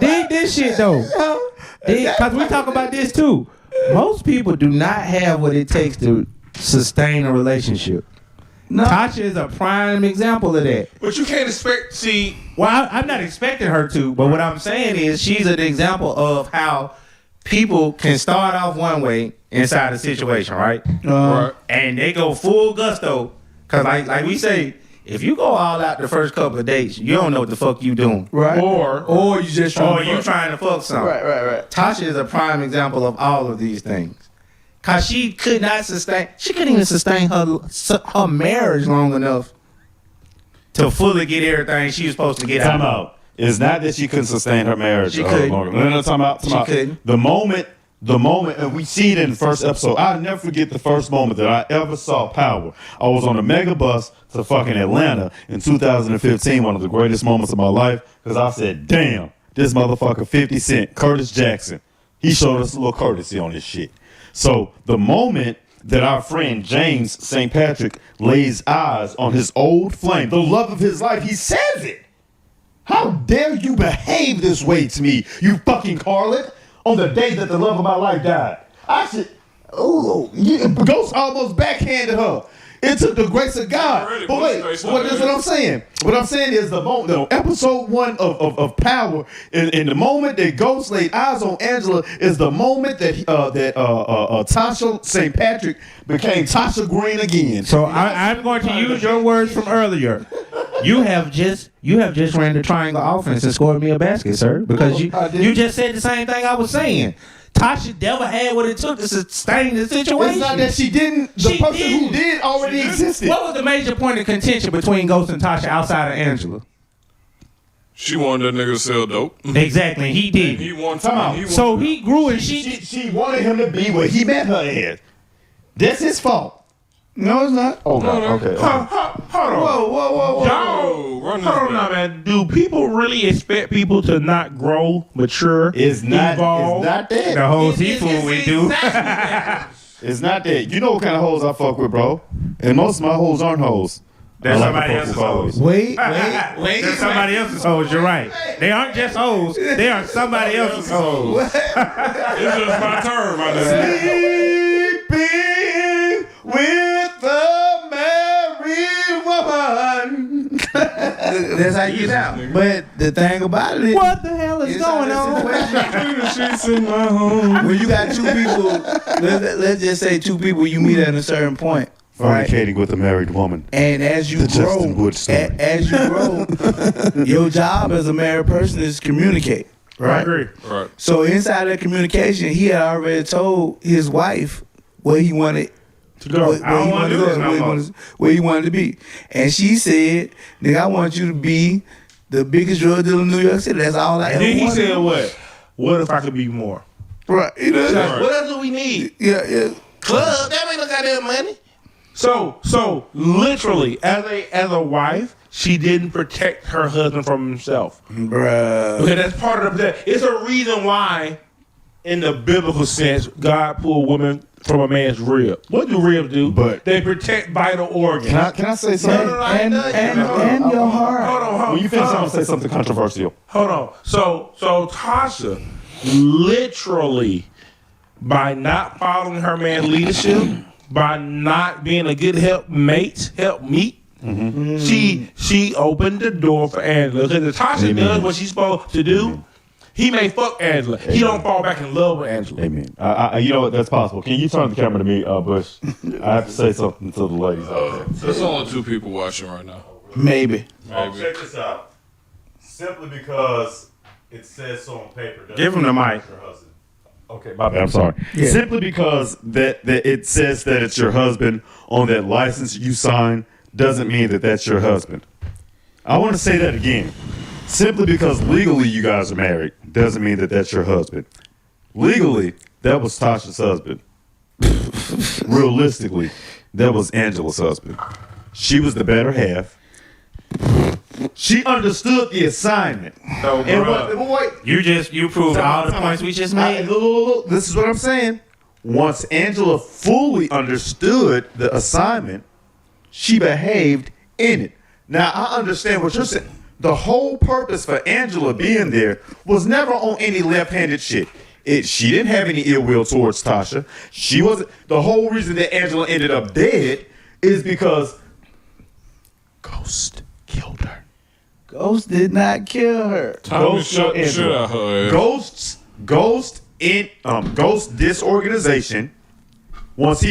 dig this shit though. Because we talk about this too. Most people do not have what it takes to sustain a relationship. No. Tasha is a prime example of that. But you can't expect. See, Well, I'm not expecting her to, but what I'm saying is she's an example of how people can start off one way inside a situation, right? Right. And they go full gusto. Because like we say, if you go all out the first couple of dates, you don't know what the fuck you doing. Right. Or you just trying to fuck something. Right. Tasha is a prime example of all of these things. Cause she couldn't even sustain her marriage long enough to fully get everything she was supposed to get Time out. out. It's not that she couldn't sustain her marriage. She couldn't. No, time out. She couldn't. The moment, and we see it in the first episode. I'll never forget the first moment that I ever saw Power. I was on a mega bus to fucking Atlanta in 2015, one of the greatest moments of my life, because I said, damn, this motherfucker 50 Cent, Curtis Jackson, he showed us a little courtesy on this shit. So the moment that our friend James St. Patrick lays eyes on his old flame, the love of his life, he says it. How dare you behave this way to me, you fucking harlot, on the day that the love of my life died? I said, Ghost almost backhanded her. It took the grace of God. But wait, that's what I'm saying. What I'm saying is the moment, episode 1 of Power, in the moment that Ghost laid eyes on Angela, is the moment that Tasha St. Patrick became Tasha Green again. So I'm going to use your words from earlier. You have just ran the triangle offense and scored me a basket, sir. Because you just said the same thing I was saying. Tasha never had what it took to sustain the situation. It's not that she didn't. The person who did already existed. What was the major point of contention between Ghost and Tasha outside of Angela? She wanted that nigga to sell dope. Exactly, he did. And he wanted So he grew and She wanted him to be where he met her at. That's his fault. No, it's not. Oh, God. Okay. hold on. Whoa. Y'all, run hold this on now, back. man. Do people really expect people to not grow, mature, evolve? It's not that. the whole seafood we do. It's not that. You know what kind of hoes I fuck with, bro. And most of my hoes aren't hoes. That's I like somebody to fuck else's with hoes. Wait. They're somebody else's hoes. You're right. They aren't just hoes. They are somebody else's hoes. It's just my turn, my nigga. Sleeping with a married woman. That's how you get out. But the thing about it is, What the hell is going on? She's in my home. when you got two people, let's just say two people you meet at a certain point, right? Fornicating with a married woman. And as you The Justin grow, Wood story. as you grow, your job as a married person is to communicate, I right? agree. Right. So inside that communication, he had already told his wife where he wanted To go. where I don't he want wanted to do this no more. where he wanted to be. And she said, nigga, I want you to be the biggest drug dealer in New York City. That's all I And ever then he wanted. said, "What? What if I could be more? Right. You know, What else do we need? yeah. Club? That ain't no goddamn money." So literally, as a wife, she didn't protect her husband from himself. Bruh. Okay, that's part of the. It's a reason why, in the biblical sense, God pulled women from a man's rib. What do ribs do? But- they protect vital organs. Can I say something? And your heart. Hold on. When you finish, I'm going to say something controversial. Hold on. So Tasha literally by not following her man's leadership, by not being a good help meet. She opened the door for Angela. Because if Tasha does what she's supposed to do, he may fuck Angela. He don't fall back in love with Angela. Amen. You know what? That's possible. Can you turn the camera to me, Bush? I have to say something to the ladies out there. There's only 2 people watching right now. Maybe. Check this out. Simply because it says so on paper. Give him the mic. Okay, my bad. I'm sorry. Yeah. Simply because that it says that it's your husband on that license you sign doesn't mean that that's your husband. I want to say that again. Simply because legally you guys are married doesn't mean that that's your husband. Legally, that was Tasha's husband. Realistically, that was Angela's husband. She was the better half. She understood the assignment. So, Wait. you proved all the points we just made. Look, this is what I'm saying. Once Angela fully understood the assignment, she behaved in it. Now, I understand what you're saying. The whole purpose for Angela being there was never on any left-handed shit. She didn't have any ill will towards Tasha. She wasn't. The whole reason that Angela ended up dead is because Ghost killed her. Ghost did not kill her. Tommy shut the shit out her ass. Ghost disorganization. Once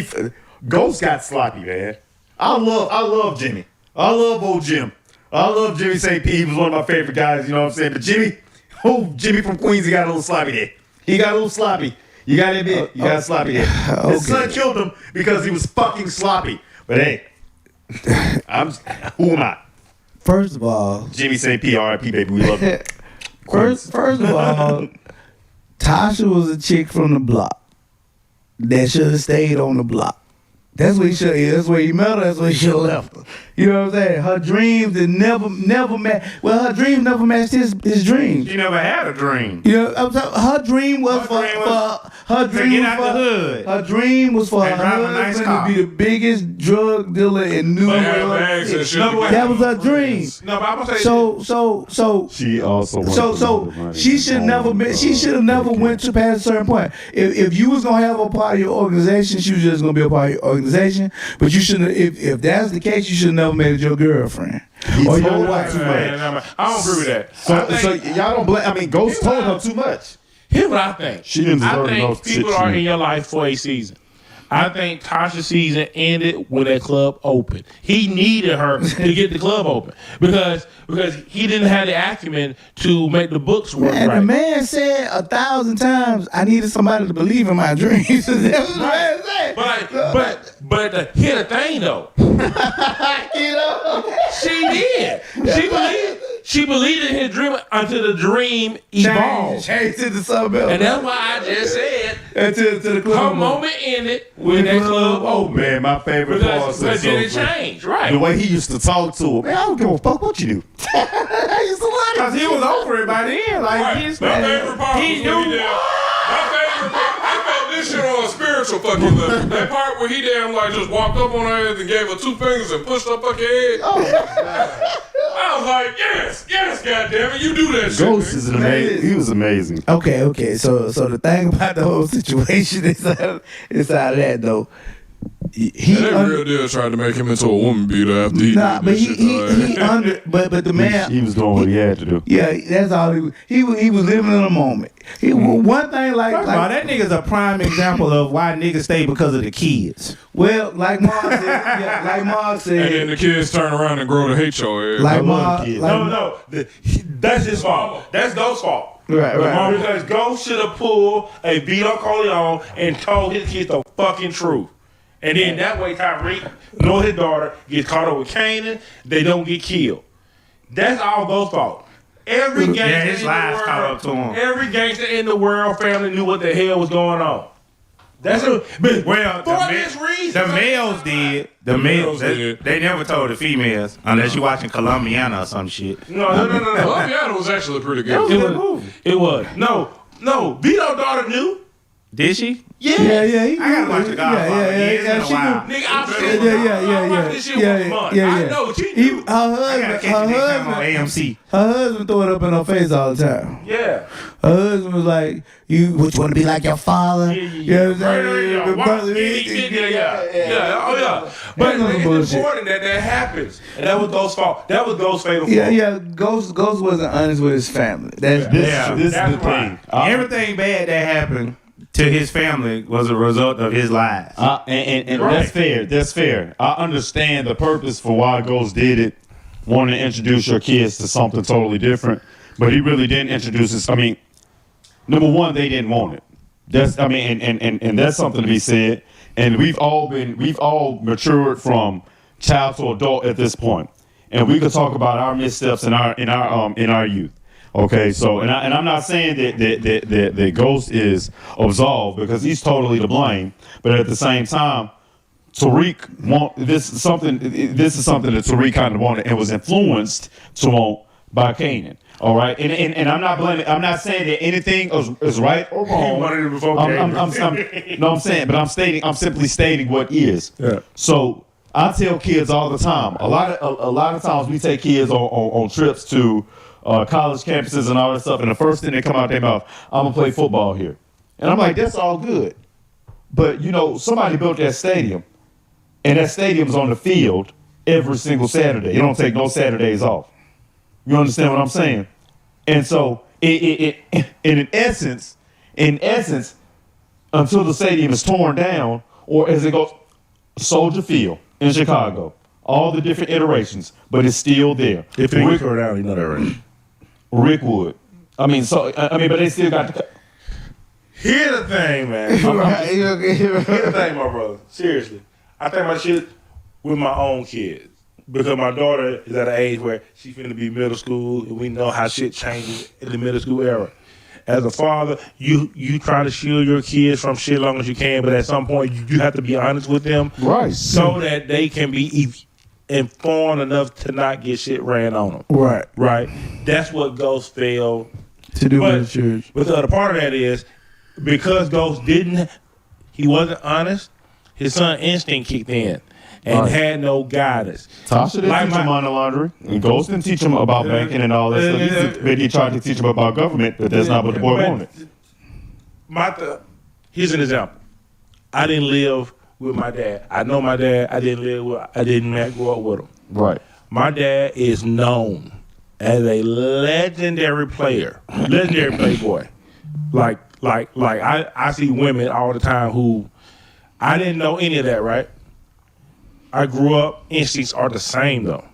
Ghost got sloppy, man. I love Jimmy. I love old Jim. I love Jimmy St. P. He was one of my favorite guys, you know what I'm saying? But Jimmy from Queens, he got a little sloppy there. He got a little sloppy. You got to admit, you got sloppy there. His son killed him because he was fucking sloppy. But hey, who am I? First of all, Jimmy St. P. R.I.P. baby, we love you. first of all, Tasha was a chick from the block that should have stayed on the block. That's where he should. That's where he met her. That's where he should have left her. You know what I'm saying? Her dreams did never match. Well, her dreams never matched his dreams. She never had a dream. You know, her dream was To get out the hood. Her dream was for her And drive a nice husband car. to be the biggest drug dealer in New Have York. bags and shit. That was her dream. No, but I'm gonna say So She also she should never been. She should have never went to past a certain point. If you was gonna have a part of your organization, she was just gonna be a part of your organization. But you shouldn't. If that's the case, you should have never made it your girlfriend or your wife. I don't agree with that. So y'all don't blame. I mean, Ghost told her too much. Here's what I think. She didn't I deserve think enough people shit are she- in your life for a season. I think Tasha's season ended when that club opened. He needed her to get the club open because he didn't have the acumen to make the books work And right. the man said 1,000 times, "I needed somebody to believe in my dreams." That was the man said. But here's the thing though. You know, She did. She believed in his dream until the dream evolved. changed it to something else. And that's why I just said to the her club. moment ended when that club opened. Man, my favorite part Because is then it changed, right? the way he used to talk to her. Man, I don't give a fuck what you do. I used to love it. Because he was over it by then. Like, Right. he's My favorite part was when he did. My favorite part. I felt this shit on a spiritual fucking level. That part where he damn like just walked up on her ass and gave her 2 fingers and pushed her fucking head. I was like, yes, goddammit, you do that shit. Ghost nigga. is an amazing. He was amazing. Okay. So the thing about the whole situation inside of that though, he And that real deal tried to make him into a woman beater after he nah, did but that shit. but the man. He was doing what he had to do. Yeah, that's all he was living in a moment. One thing First of all, that nigga's a prime example of why niggas stay because of the kids. well, like Mark said, And then the kids turn around and grow to hate your ass. like love Mark, kids. No, that's his fault. That's Ghost's fault. right. Because Ghost should have pulled a Vito Corleone and told his kids the fucking truth. And then that way Tariq nor his daughter get caught up with Kanan. They don't get killed. That's all Ghost's fault. Every gangster his in lies the caught world, up to him. every gangster in the world family knew what the hell was going on. That's a, but Well, for this reason. the males did. The males, they never told the females unless you watching Colombiana or some shit. No. Colombiana was actually pretty good. It was. No. Vito's daughter knew. Did she? Yeah, he, I gotta watch The Godfather. It's been a she while. do. Nigga, I'm saying, Yeah. watch this shit once a month. I know what you do. Her I gotta husband, catch it next time on AMC. her husband throw it up in her face all the time. Yeah. Her husband was like, "You, what you want to be like your father?" Yeah. You know what I'm saying? Yeah. Oh, yeah. But That's it's bullshit. important that happens. And that was Ghost's fault. That was Ghost's fatal fault. Yeah. Ghost wasn't honest with his family. That's This is that's the thing. Everything bad that happened to his family was a result of his lies. And that's fair. That's fair. I understand the purpose for why Ghost did it, wanting to introduce your kids to something totally different. But he really didn't introduce us. I mean, number one, they didn't want it. That's and that's something to be said. And we've all matured from child to adult at this point. And we could talk about our missteps in our youth. Okay, so and I'm not saying that Ghost is absolved because he's totally to blame, but at the same time, Tariq this is something that Tariq kind of wanted and was influenced to want by Kanan. All right, and I'm not blaming. I'm not saying that anything is right or wrong. He wanted it before Kanan. I'm simply stating what is. Yeah. So I tell kids all the time. A lot of times we take kids on trips to college campuses and all that stuff, and the first thing that come out their mouth, I'm gonna play football here, and I'm like, that's all good, but somebody built that stadium, and that stadium's on the field every single Saturday. You don't take no Saturdays off. You understand what I'm saying? And so, in essence, until the stadium is torn down, or as it goes, Soldier Field in Chicago, all the different iterations, but it's still there. If it was turned down, you know that already. Rick Wood. But they still got the. Here's the thing, man. Here's the thing, my brother. Seriously. I think my shit with my own kids. Because my daughter is at an age where she's finna be middle school, and we know how shit changes in the middle school era. As a father, you try to shield your kids from shit as long as you can, but at some point you have to be honest with them, Right. So that they can be informed enough to not get shit ran on them. right. That's what Ghost failed To do but, with the church. But the other part of that is because Ghost he wasn't honest. His son instinct kicked in and had no guidance. Tasha didn't Like teach him money laundering, and Ghost didn't teach him about banking and all that stuff. But he tried to teach him about government, but that's not what the boy wanted. Here's an example. I didn't live with my dad. I know my dad. I didn't grow up with him. Right. My dad is known as a legendary player, legendary playboy. Like I see women all the time who I didn't know any of that, right? I grew up, instincts are the same though.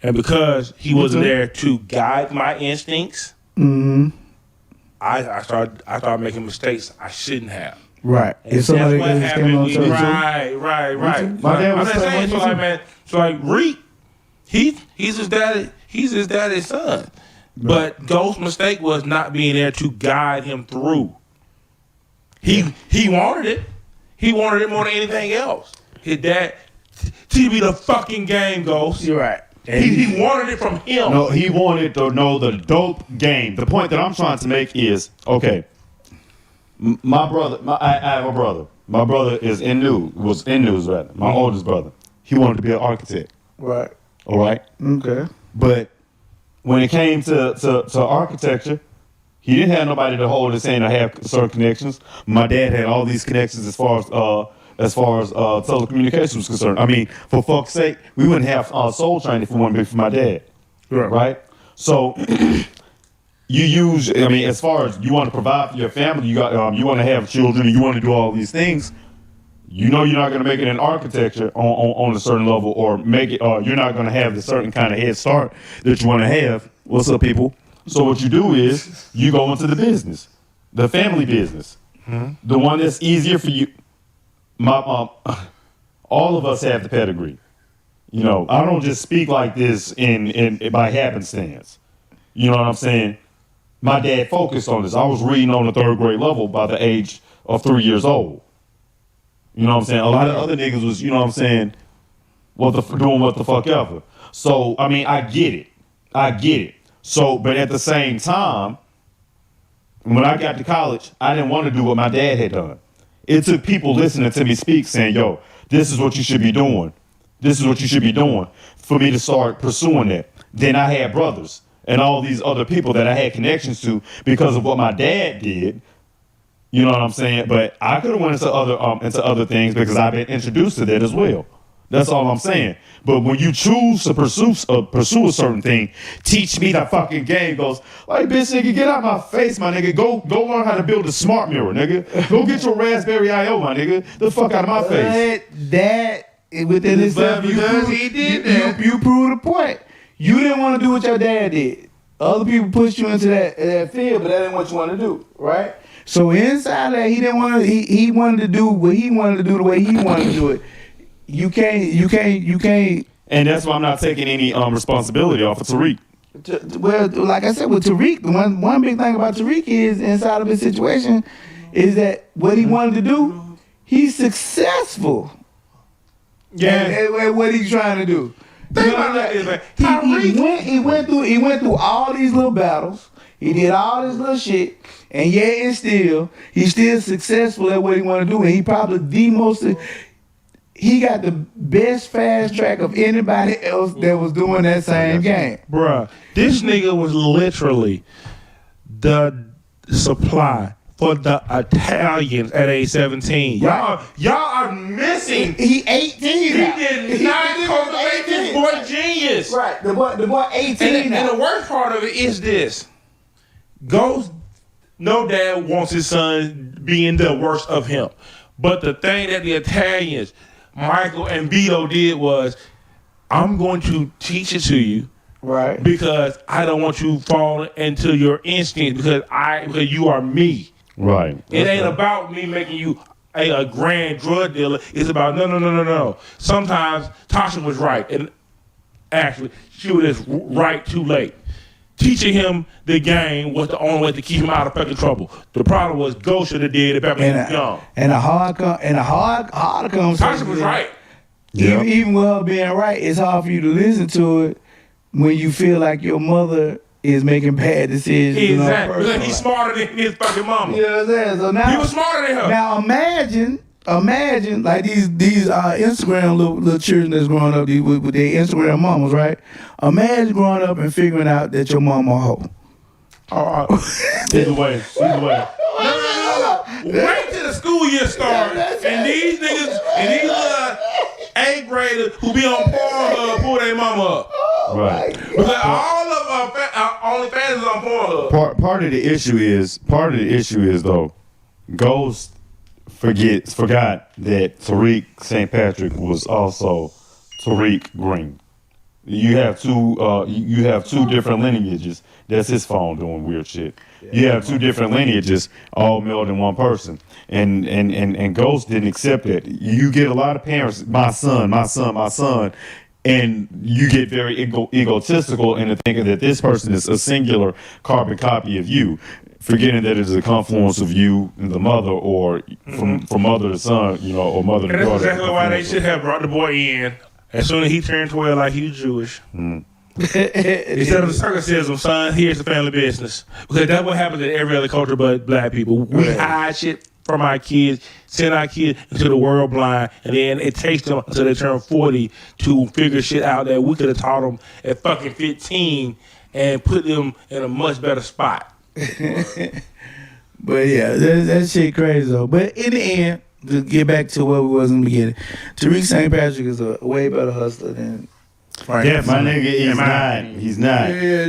And because he wasn't there to guide my instincts, I started making mistakes I shouldn't have. Right. And If somebody that's what just came on happened. to you, Right. My dad was I'm just saying, saying, so like, man, so like Reek, he's his daddy's son. But Ghost's mistake was not being there to guide him through. He wanted it. He wanted it more than anything else. His dad, teach me the fucking game, Ghost. You're right. And he wanted it from him. No, he wanted to know the dope game. The point that I'm trying to make is, okay, my brother, I have a brother. My brother was in news rather. My oldest brother. He wanted to be an architect. Right. All right. Okay. But when it came to architecture, he didn't have nobody to hold his hand or have certain connections. My dad had all these connections as far as telecommunications was concerned. I mean, for fuck's sake, we wouldn't have soul training if it wouldn't be for my dad. Right? So as far as you want to provide for your family, you want to have children and you want to do all these things, you're not going to make it in architecture on a certain level or make it, you're not going to have the certain kind of head start that you want to have. What's up, people? So what you do is you go into the business, the family business, the one that's easier for you. All of us have the pedigree. I don't just speak like this in by happenstance. You know what I'm saying? My dad focused on this. I was reading on the 3rd grade level by the age of 3 years old. You know what I'm saying? A lot of other niggas was, you know what I'm saying, doing what the fuck ever. So, I mean, I get it. So, but at the same time, when I got to college, I didn't want to do what my dad had done. It took people listening to me speak saying, yo, this is what you should be doing. This is what you should be doing for me to start pursuing that. Then I had brothers and all these other people that I had connections to because of what my dad did. You know what I'm saying? But I could have went into other things because I've been introduced to that as well. That's all I'm saying. But when you choose to pursue a certain thing, teach me that fucking game goes, like, bitch, nigga, get out my face, my nigga. Go learn how to build a smart mirror, nigga. Go get your Raspberry IO, my nigga. The fuck out of my face. That within itself, you proved the point. You didn't want to do what your dad did. Other people pushed you into that field, but that ain't what you want to do, right? So inside that, he didn't want to. He wanted to do what he wanted to do the way he wanted to do it. You can't. And that's why I'm not taking any responsibility off of Tariq. Well, like I said, with Tariq, one big thing about Tariq is inside of his situation is that what he wanted to do, he's successful. Yeah. At what he's trying to do. Think about that, He went through all these little battles. He did all this little shit, and yet and still, he's still successful at what he want to do. And he probably he got the best fast track of anybody else that was doing that same game. Bruh, this nigga was literally the supply for the Italians at age 17. Right. Y'all are missing. He 18 He now. did not cultivate this boy genius. Right, the boy 18 now. And the worst part of it is this. Ghost, no dad wants his son being the worst of him. But the thing that the Italians, Michael and Vito, did was, I'm going to teach it to you. Right. Because I don't want you falling into your instinct because you are me. Right. It ain't about me making you a grand drug dealer. It's about no. Sometimes Tasha was right, and actually she was just right too late. Teaching him the game was the only way to keep him out of fucking trouble. The problem was Ghost should have did it back when he was young. And a hard conversation. Tasha was right. Yeah. Even with her being right, it's hard for you to listen to it when you feel like your mother is making bad decisions. Exactly. Because he's smarter than his fucking mama. You know what I'm saying? So now He was smarter than her. Now imagine like these Instagram little children that's growing up with their Instagram mamas, right? Imagine growing up and figuring out that your mama a hoe. Either way. No. Wait till the school year starts, and these niggas and these little 8th graders who be on Pornhub pull their mama up. Right. Because all of our OnlyFans is on Pornhub. Part of the issue is though, Ghost forgot that Tariq St. Patrick was also Tariq Green. You have two different lineages. That's his phone doing weird shit. You have two different lineages, all melded in one person. And Ghost didn't accept it. You get a lot of parents, my son, and you get very egotistical into thinking that this person is a singular carbon copy of you, forgetting that it is a confluence of you and the mother, or from mother to son, or mother to And daughter. that's exactly why they should have brought the boy in as soon as he turned 12, like he was Jewish. Instead of the circumcision, son, here's the family business. Because that's what happens in every other culture but black people. We hide shit from our kids, send our kids into the world blind, and then it takes them until they turn 40 to figure shit out that we could have taught them at fucking 15 and put them in a much better spot. But yeah, that shit crazy though. But in the end, to get back to what we was in the beginning, Tariq St. Patrick is a way better hustler than Frank. Yeah, my nigga He's not. Yeah,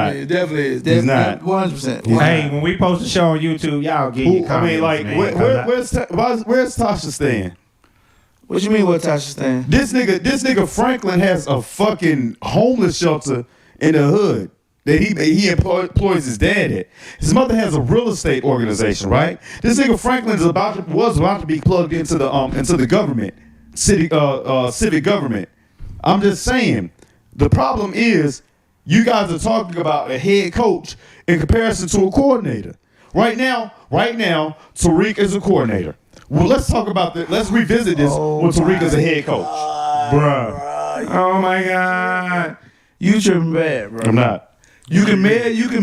it definitely is. He's not. 100%. Hey, when we post the show on YouTube, y'all get your comments. Where's Tasha staying? What you mean? What Tasha saying? This nigga Franklin has a fucking homeless shelter in the hood that he employs his dad at. His mother has a real estate organization, right? This nigga Franklin was about to be plugged into the government, civic government. I'm just saying, the problem is you guys are talking about a head coach in comparison to a coordinator. Right now, Tariq is a coordinator. Well, let's talk about that. Let's revisit this when Tariq is a head coach. Bruh. Oh my God. You tripping bad, bro. I'm not. You can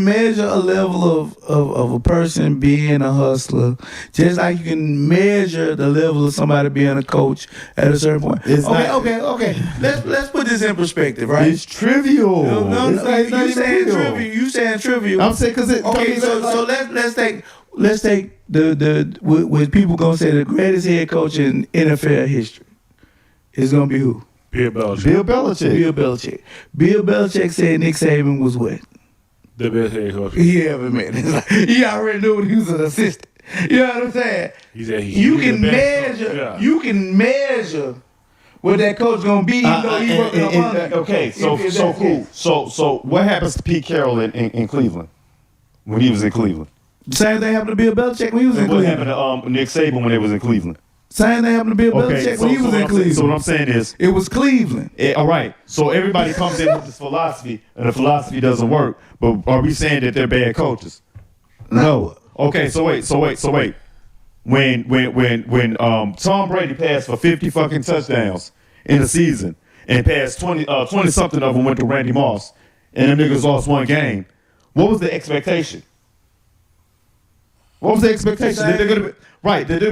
measure a level of a person being a hustler, just like you can measure the level of somebody being a coach at a certain point. Okay. Let's put this in perspective, right? It's trivial. No, It's not you saying trivial. trivial. You saying trivial. I'm saying because So let's take the what people gonna say the greatest head coach in NFL history. It's gonna be who? Bill Belichick. Bill Belichick. Bill Belichick. Bill Belichick said Nick Saban was what? The best head coach. He ever met. It's like, he already knew when he was an assistant. You know what I'm saying? He said You he's can the best measure. coach. Yeah. You can measure what that coach gonna be. Even though he working up under you. Okay, so If so that's cool. it. So what happens to Pete Carroll in Cleveland when he was in Cleveland? Same thing happened to Bill Belichick when he was in And what Cleveland. happened to Nick Saban when they was in Cleveland? Same thing happened to Bill Okay, Belichick so, when he was in so what Cleveland. I'm saying is, It was Cleveland. all right. So everybody comes in with this philosophy, and the philosophy doesn't work. But are we saying that they're bad coaches? No. Okay, so wait. When Tom Brady passed for 50 fucking touchdowns in a season and passed 20 something of them went to Randy Moss and them niggas lost one game, what was the expectation? What was the expectation? That they're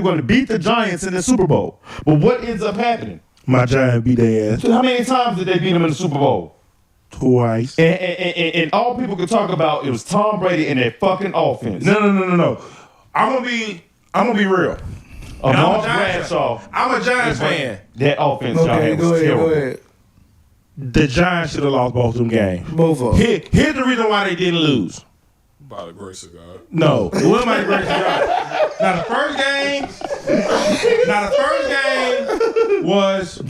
going to beat the Giants in the Super Bowl. But what ends up happening? My Giant beat their ass How many times did they beat them in the Super Bowl? twice. And all people could talk about it was Tom Brady and that fucking offense. No. I'm gonna be real. And Moss Bradshaw. I'm a Giants fan. That offense, y'all Okay, had was go terrible. ahead. The Giants should have lost both of them games. Both of them. Here's the reason why they didn't lose. By the grace of God. No, it wasn't my grace of God. Now the first game was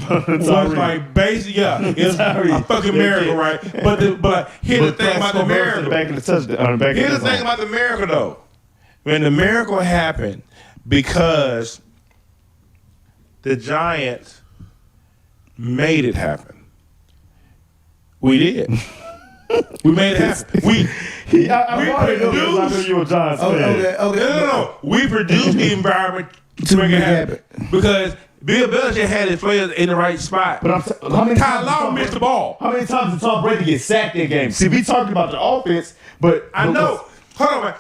like basic. Yeah, it's a fucking miracle, right? But here's the thing about the miracle. Back in the touchdown. Here's the thing about the miracle, though. When the miracle happened, because the Giants made it happen. We did. We made it happen. I knew you were a Giants fan. Okay. No. We produced the environment to make it happen. Because Bill Belichick had his players in the right spot. But how many Ty times Law missed the ball. How many times did Tom Brady get sacked in games? See, we talking about the offense, but I know. Hold on, man.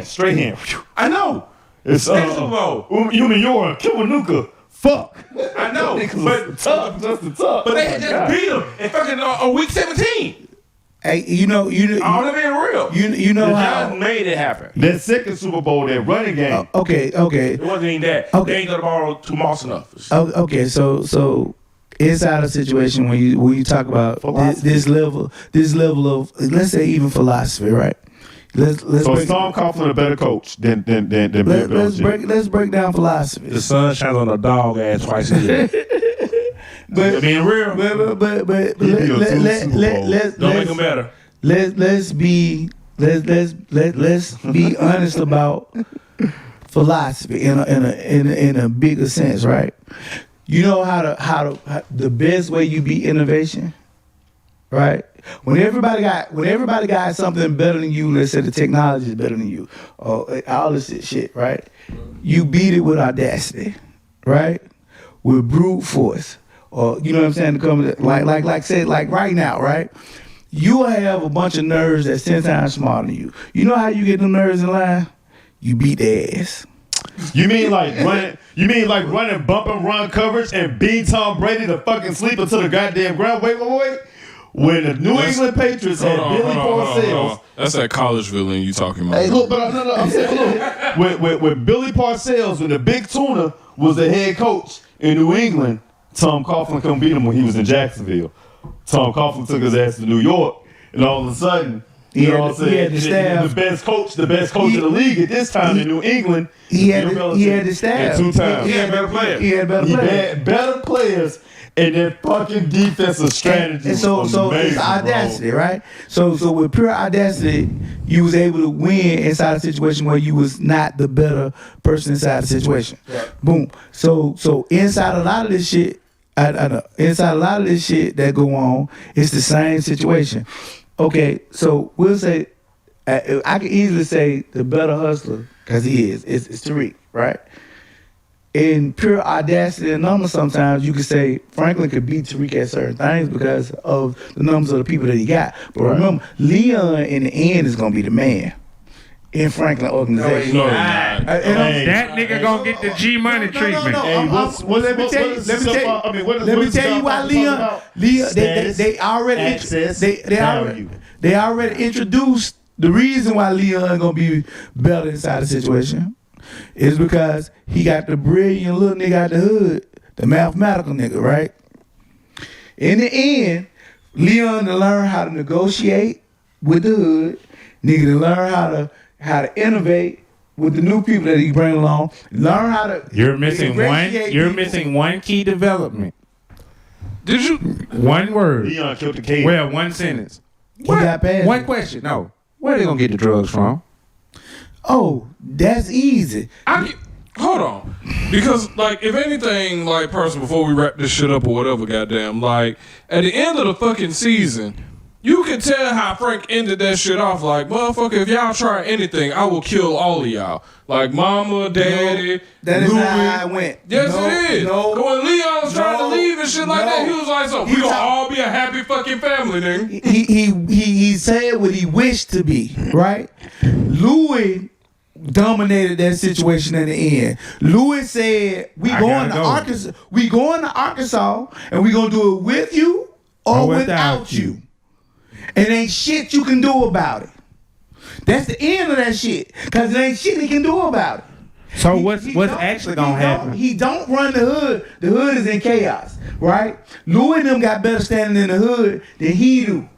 Straight hand. I know. It's Next Super Bowl. You're Kiwanuka. Fuck. I know. But tough. they had just beat him in fucking week 17. Hey, you know, All that being real. you know the how. Giants made it happen. That second Super Bowl, that running game. Okay. It wasn't even that. Okay. They ain't got the ball to Moss enough. Okay, so inside a situation when you talk about this level of, let's say, even philosophy, right? Let's So is Tom Coughlin a better coach than Bill Belichick? let's break down philosophy. The sun shines on a dog ass twice a year. But being real, but don't make them better. let's be honest about philosophy in a bigger sense, right? You know how the best way you beat innovation, right? When everybody got something better than you, let's say the technology is better than you, or all this shit, right? You beat it with audacity, right? With brute force, or you know what I'm saying? To come like right now, right? You have a bunch of nerds that's 10 times smarter than you. You know how you get them nerds in line? You beat their ass. You mean like running bump and run coverage and beat Tom Brady to fucking sleep until the goddamn ground? Wait. When the New England Patriots had Billy Parcells. That's that college villain you talking about. Hey, look, but no, I'm saying, look. When Billy Parcells, when the Big Tuna was the head coach in New England, Tom Coughlin couldn't beat him when he was in Jacksonville. Tom Coughlin took his ass to New York, and all of a sudden, you know what I'm saying? He had the staff. The best coach in the league at this time in New England. He had the staff. And 2 times. He had better players. He had better He players. had better players, and their fucking defensive strategy And so was it's amazing, audacity, bro. right? So with pure audacity, you was able to win inside a situation where you was not the better person inside the situation. Right. Boom. So inside a lot of this shit, inside a lot of this shit that go on, it's the same situation. Okay, so we'll say I can easily say the better hustler because he is. It's Tariq, right? in pure audacity and numbers, sometimes you could say Franklin could beat Tariq at certain things because of the numbers of the people that he got. But remember, Leon in the end is gonna be the man in Franklin organization. No, That nigga gonna get the G Money treatment. Hey, Let me tell you why Leon. They already access, they already introduced the reason why Leon gonna be better inside the situation is because he got the brilliant little nigga out the hood, the mathematical nigga, right? In the end, Leon to learn how to negotiate with the hood, nigga to learn how to innovate with the new people that he bring along, learn how to. You're missing one key development. Did you? One word. Leon killed the kid. Well, one sentence. He got past One it. question. No. Where they gonna get the drugs from? Oh, that's easy. Hold on. Because, like, if anything, like, person, before we wrap this shit up or whatever, goddamn, like, at the end of the fucking season, you can tell how Frank ended that shit off. Like, motherfucker, if y'all try anything, I will kill all of y'all. Like, mama, daddy, That is Louis. not how it went. Yes, No, it is. no, But when Leon was trying to no, leave and shit like no. that, he was like, so we He gonna talk- all be a happy fucking family, nigga. He said what he wished to be, right? Louis dominated that situation in the end. Louis said, we going to Arkansas and we gonna do it with you or without you. And ain't shit you can do about it. That's the end of that shit. Cause there ain't shit he can do about it. So what's actually gonna happen? He don't run the hood. The hood is in chaos, right? Louis and them got better standing in the hood than he do,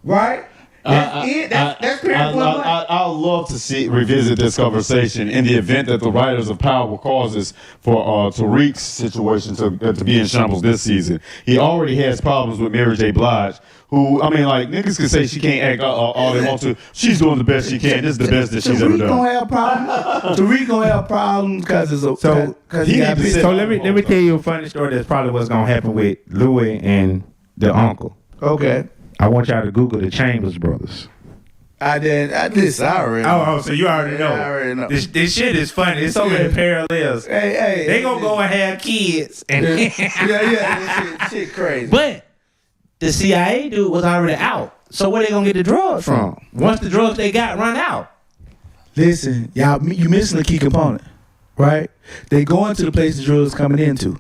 right? That's it. That's pretty point blank. I'd love to revisit this conversation in the event that the Riders of Power causes for Tariq's situation to be in shambles this season. He already has problems with Mary J. Blige, who, I mean, like, niggas can say she can't act all they want to. She's doing the best she can. This is the best that she's ever Tariq done. gonna have problems. Tariq gonna have problems because it's a he he got need to bitch. sit- So let me tell you a funny story. That's probably what's gonna happen with Louis and the uncle. Okay, I want y'all to Google the Chambers brothers. I already. Oh, so you already know. I already know. This shit is funny. It's so many parallels. Hey, They gonna go and have kids, and yeah, shit crazy. but the CIA dude was already out. So where they gonna get the drugs from? Once the drugs they got run out. Listen, y'all, you missing a key component, right? They going to the place the drugs coming into.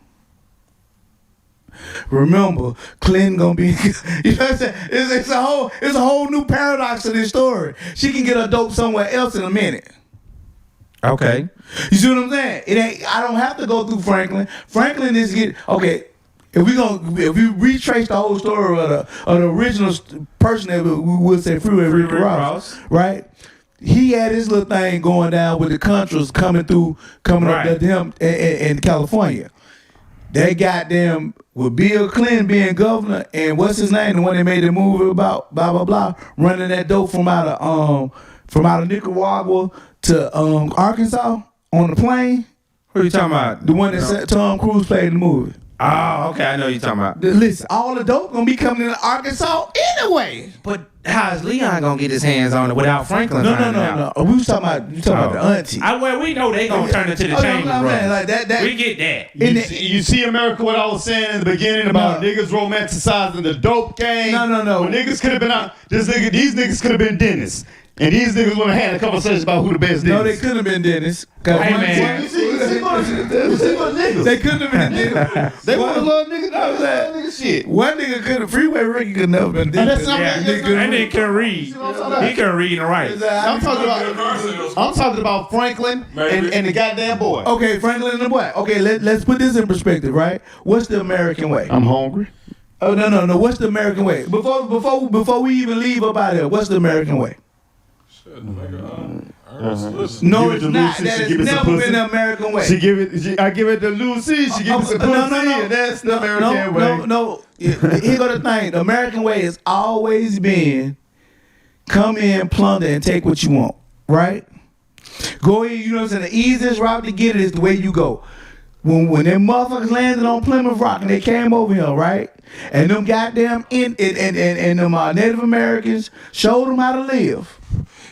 Remember, Clinton gonna be, you know what I'm saying? It's a whole new paradox to this story. She can get her dope somewhere else in a minute. Okay. You see what I'm saying? It ain't. I don't have to go through Franklin. Franklin is get okay. If we retrace the whole story of the original person that we would say Freeway Rick Ross, right? He had his little thing going down with the Contras coming Right. up to him in California. They got them with Bill Clinton being governor and what's his name, the one they made the movie about, blah blah blah, running that dope from out of Nicaragua to Arkansas on the plane. Who you talking about? The one that Tom Cruise played in the movie. Oh, okay. I know you're talking about. Listen, all the dope gonna be coming to Arkansas anyway. But how is Leon gonna get his hands on it without Franklin? No. We was talking about the auntie. Well, we know they gonna turn it to the Chambers I'm saying, brothers. like that. We get that. You see, America, what I was saying in the beginning about No. niggas romanticizing the dope game? No. When niggas could have been out, these niggas could have been dentists. And these niggas would have had a conversation about who the best No, they dentist. couldn't have been Dennis. Hey, man. You see what niggas. They couldn't have been Dennis. They want to love niggas. Love niggas shit. One nigga could have Freeway Ricky could never been Dennis. that's not- Yeah, that nigga can read. He can read and write. I'm talking about Franklin and the goddamn boy. Okay, Franklin and the boy. Okay, let's put this in perspective, right? What's the American way? I'm hungry. Oh no. What's the American way? Before we even leave up out of here, what's the American way? No, Give it it's to not. Lucy, That she has give it some never pussy. been the American way. I give it to Lucy. She give me some pussy. And that's the American way. No. Here go the thing. The American way has always been come in, plunder, and take what you want. Right? Go in, you know what I'm saying? The easiest route to get it is the way you go. When them motherfuckers landed on Plymouth Rock and they came over here, right? And them goddamn and them Native Americans showed them how to live.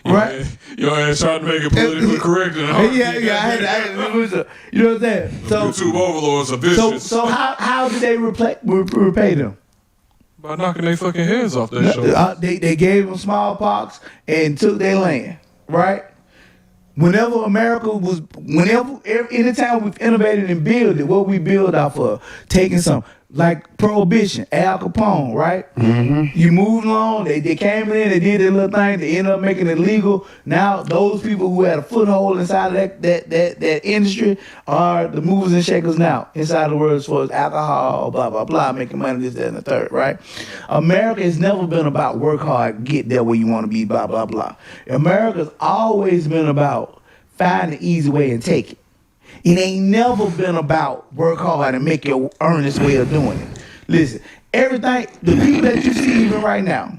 Right? Your ass tried to make it politically correct and hard. Yeah, I had you know what I'm saying? So YouTube overlords are vicious. So how did they repay them? By knocking their fucking heads off that show. They gave them smallpox and took their land, right? Anytime we've innovated and built it, what we build off of, taking some, like Prohibition, Al Capone, right? Mm-hmm. You moved along, they came in, they did their little thing, they ended up making it legal. Now those people who had a foothold inside of that industry are the movers and shakers now inside the world as far as alcohol, blah, blah, blah, making money, this, that, and the third, right? America has never been about work hard, get there where you want to be, blah, blah, blah. America's always been about find the easy way and take it. It ain't never been about work hard and make your earnest way of doing it. Listen, everything, the people that you see even right now,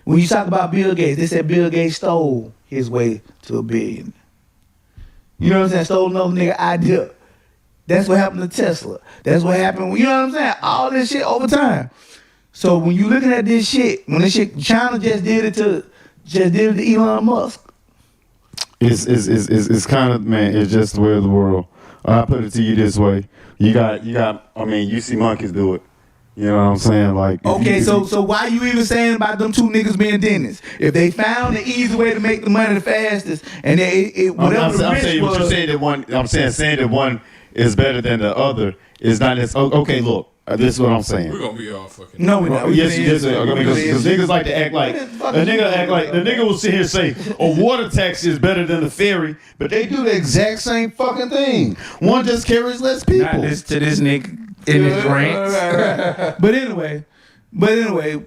when you talk about Bill Gates, they said Bill Gates stole his way to $1 billion. You know what I'm saying? Stole another nigga idea. That's what happened to Tesla. That's what happened, you know what I'm saying? All this shit over time. So when you looking at this shit, China just did it to Elon Musk. It's kind of, man, it's just the way of the world. I put it to you this way. You got, I mean, you see monkeys do it. You know what I'm saying? Like, okay, so why you even saying about them two niggas being dentists? If they found the easy way to make the money the fastest, and whatever the risk saying was, what you're saying that one. I'm saying that one is better than the other is not as okay. Look, this is what I'm saying. We're gonna be all fucking. No, we're not. Yes, because niggas like to act like the nigga will sit here and say a water taxi is better than a ferry, but they do the exact same fucking thing. One just carries less people. Not this to this nigga in his rants. Right. But anyway, when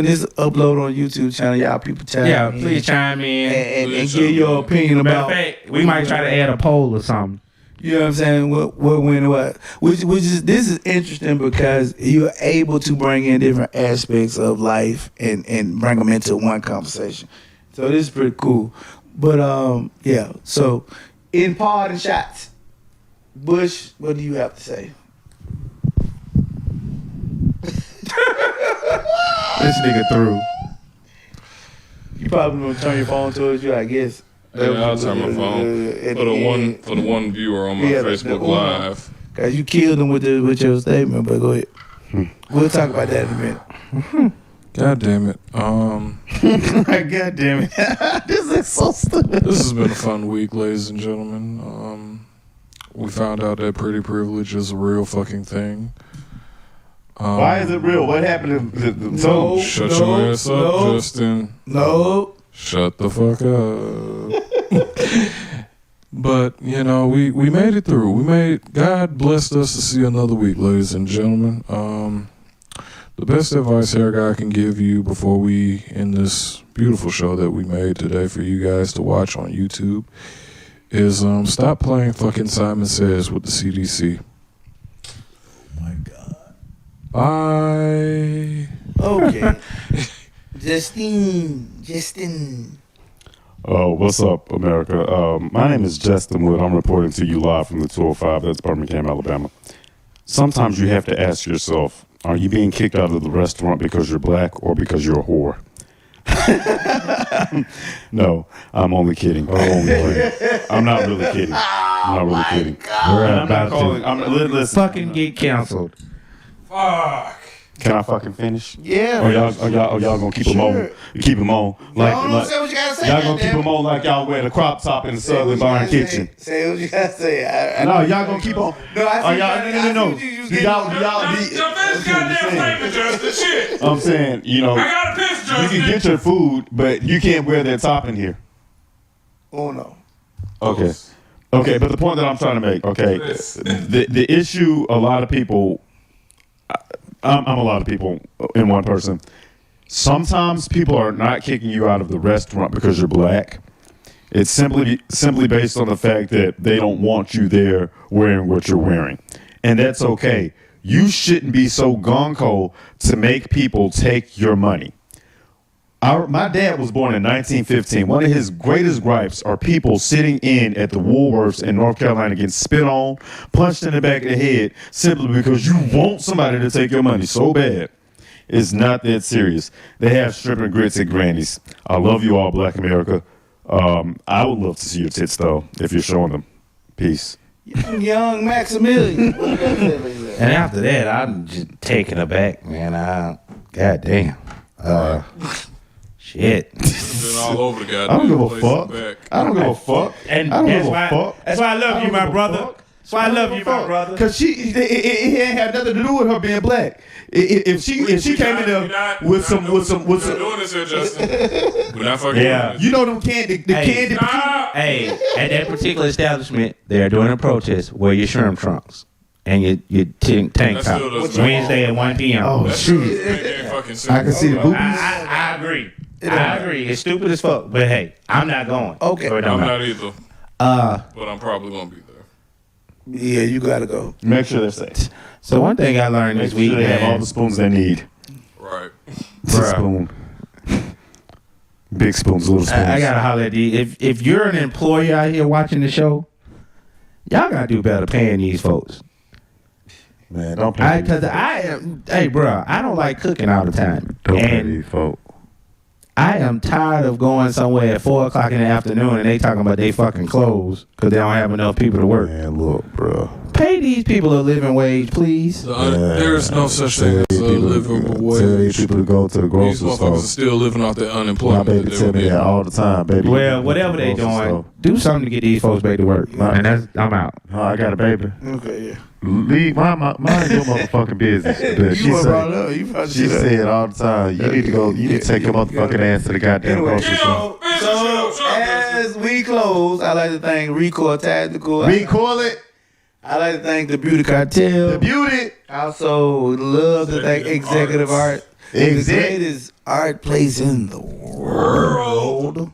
this upload on YouTube channel, y'all people chime in. Please chime in and give your opinion about. Matter of fact, we might try to add a poll or something. You know what I'm saying? What when what? Which is this is interesting because you're able to bring in different aspects of life and bring them into one conversation. So this is pretty cool. But yeah. So in parting shots, Bush, what do you have to say? This nigga through. You probably gonna turn your phone towards you, I guess. Yeah, I'll turn my phone for the one viewer on my Facebook Live. Cause you killed him with your statement, but go ahead. We'll talk about that in a minute. God damn it. God damn it. This is so stupid. This has been a fun week, ladies and gentlemen. We found out that pretty privilege is a real fucking thing. Why is it real? What happened to Shut your ass up, Justin. No. Shut the fuck up. But, you know, we made it through. God blessed us to see another week, ladies and gentlemen. The best advice Hair Guy can give you before we end this beautiful show that we made today for you guys to watch on YouTube is stop playing fucking Simon Says with the CDC. Oh my God. Bye. Okay. Justin. Oh, what's up, America? My name is Justin Wood. I'm reporting to you live from the 205. That's Birmingham, Alabama. Sometimes you have to ask yourself, are you being kicked out of the restaurant because you're black or because you're a whore? No, I'm only kidding. I'm not really kidding. We're about to listen. fucking get canceled. Fuck. Can I fucking finish? Yeah. Or y'all gonna keep them on? Keep them on like say what you gotta say. y'all gonna keep them on like y'all wear the crop top in the Southern Barn Kitchen. Say what you gotta say. No, y'all gonna keep on. No, I see. No. Do y'all Finish goddamn statement, Justin. Shit. I'm saying, you know, I gotta piss, you Justin. can get your food, but you can't wear that top in here. Oh no. Okay, but the point that I'm trying to make, okay, the issue, a lot of people, I'm a lot of people in one person. Sometimes people are not kicking you out of the restaurant because you're black. It's simply based on the fact that they don't want you there wearing what you're wearing. And that's okay. You shouldn't be so gung-ho to make people take your money. My dad was born in 1915. One of his greatest gripes are people sitting in at the Woolworths in North Carolina getting spit on, punched in the back of the head simply because you want somebody to take your money so bad. It's not that serious. They have stripping grits at Granny's. I love you all, Black America. I would love to see your tits, though, if you're showing them. Peace. Young Maximilian. And after that, I'm just taken aback, man. God damn. Shit. Been all over the goddamn I don't give a place fuck. and back. I don't give a fuck. And I don't that's give a why, fuck. that's why I love you, my brother. That's why I love you, my brother. Because it ain't have nothing to do with her being black. If she came in there with some We're doing this here, Justin. We're not fucking Yeah. doing this. you know them candy candy. Hey, at that particular establishment, they're doing a protest. Wear your shrimp trunks and your tank That top. still doesn't- Wednesday at 1 p.m. Oh That shit shit! ain't fucking sense. I can see the boobies. I agree. I agree. It's stupid as fuck. But hey, I'm not going. Okay. So it I'm don't matter. not either, but I'm probably gonna be there. Yeah, you gotta go. Make sure they're safe. So one thing I learned Make this sure week, they have all man, the spoons they need. Right. It's a Bruh. spoon. Big spoons, little spoons. I gotta holler at these. If you're an employer out here watching the show, y'all gotta do better paying these folks. Man, don't pay these Cause I am, hey, bro, I don't like cooking all the time, Don't pay and these folks. I am tired of going somewhere at 4 o'clock in the afternoon and they talking about they fucking closed because they don't have enough people to work. Man, look, bro. Pay these people a living wage, please. There's no such thing as a livable Tell these wage. people to go to the These grocery motherfuckers store. are still living off their My unemployment. baby that they tell were me that getting. all the time, baby. Well, whatever they doing, do something to get these folks back to work. And I'm out. Oh, I got a baby. Okay, yeah. Leave mind your motherfucking business. But You were brought up. You probably she should have. said all the time, you need to go. You need to take your motherfucking ass to the goddamn Anyway. grocery store. So as we close, I like to thank Record Tactical. Recall it. I like to thank the Beauty Cartel. The beauty. I also love to thank Executive Art. The Exec. greatest art place in the world.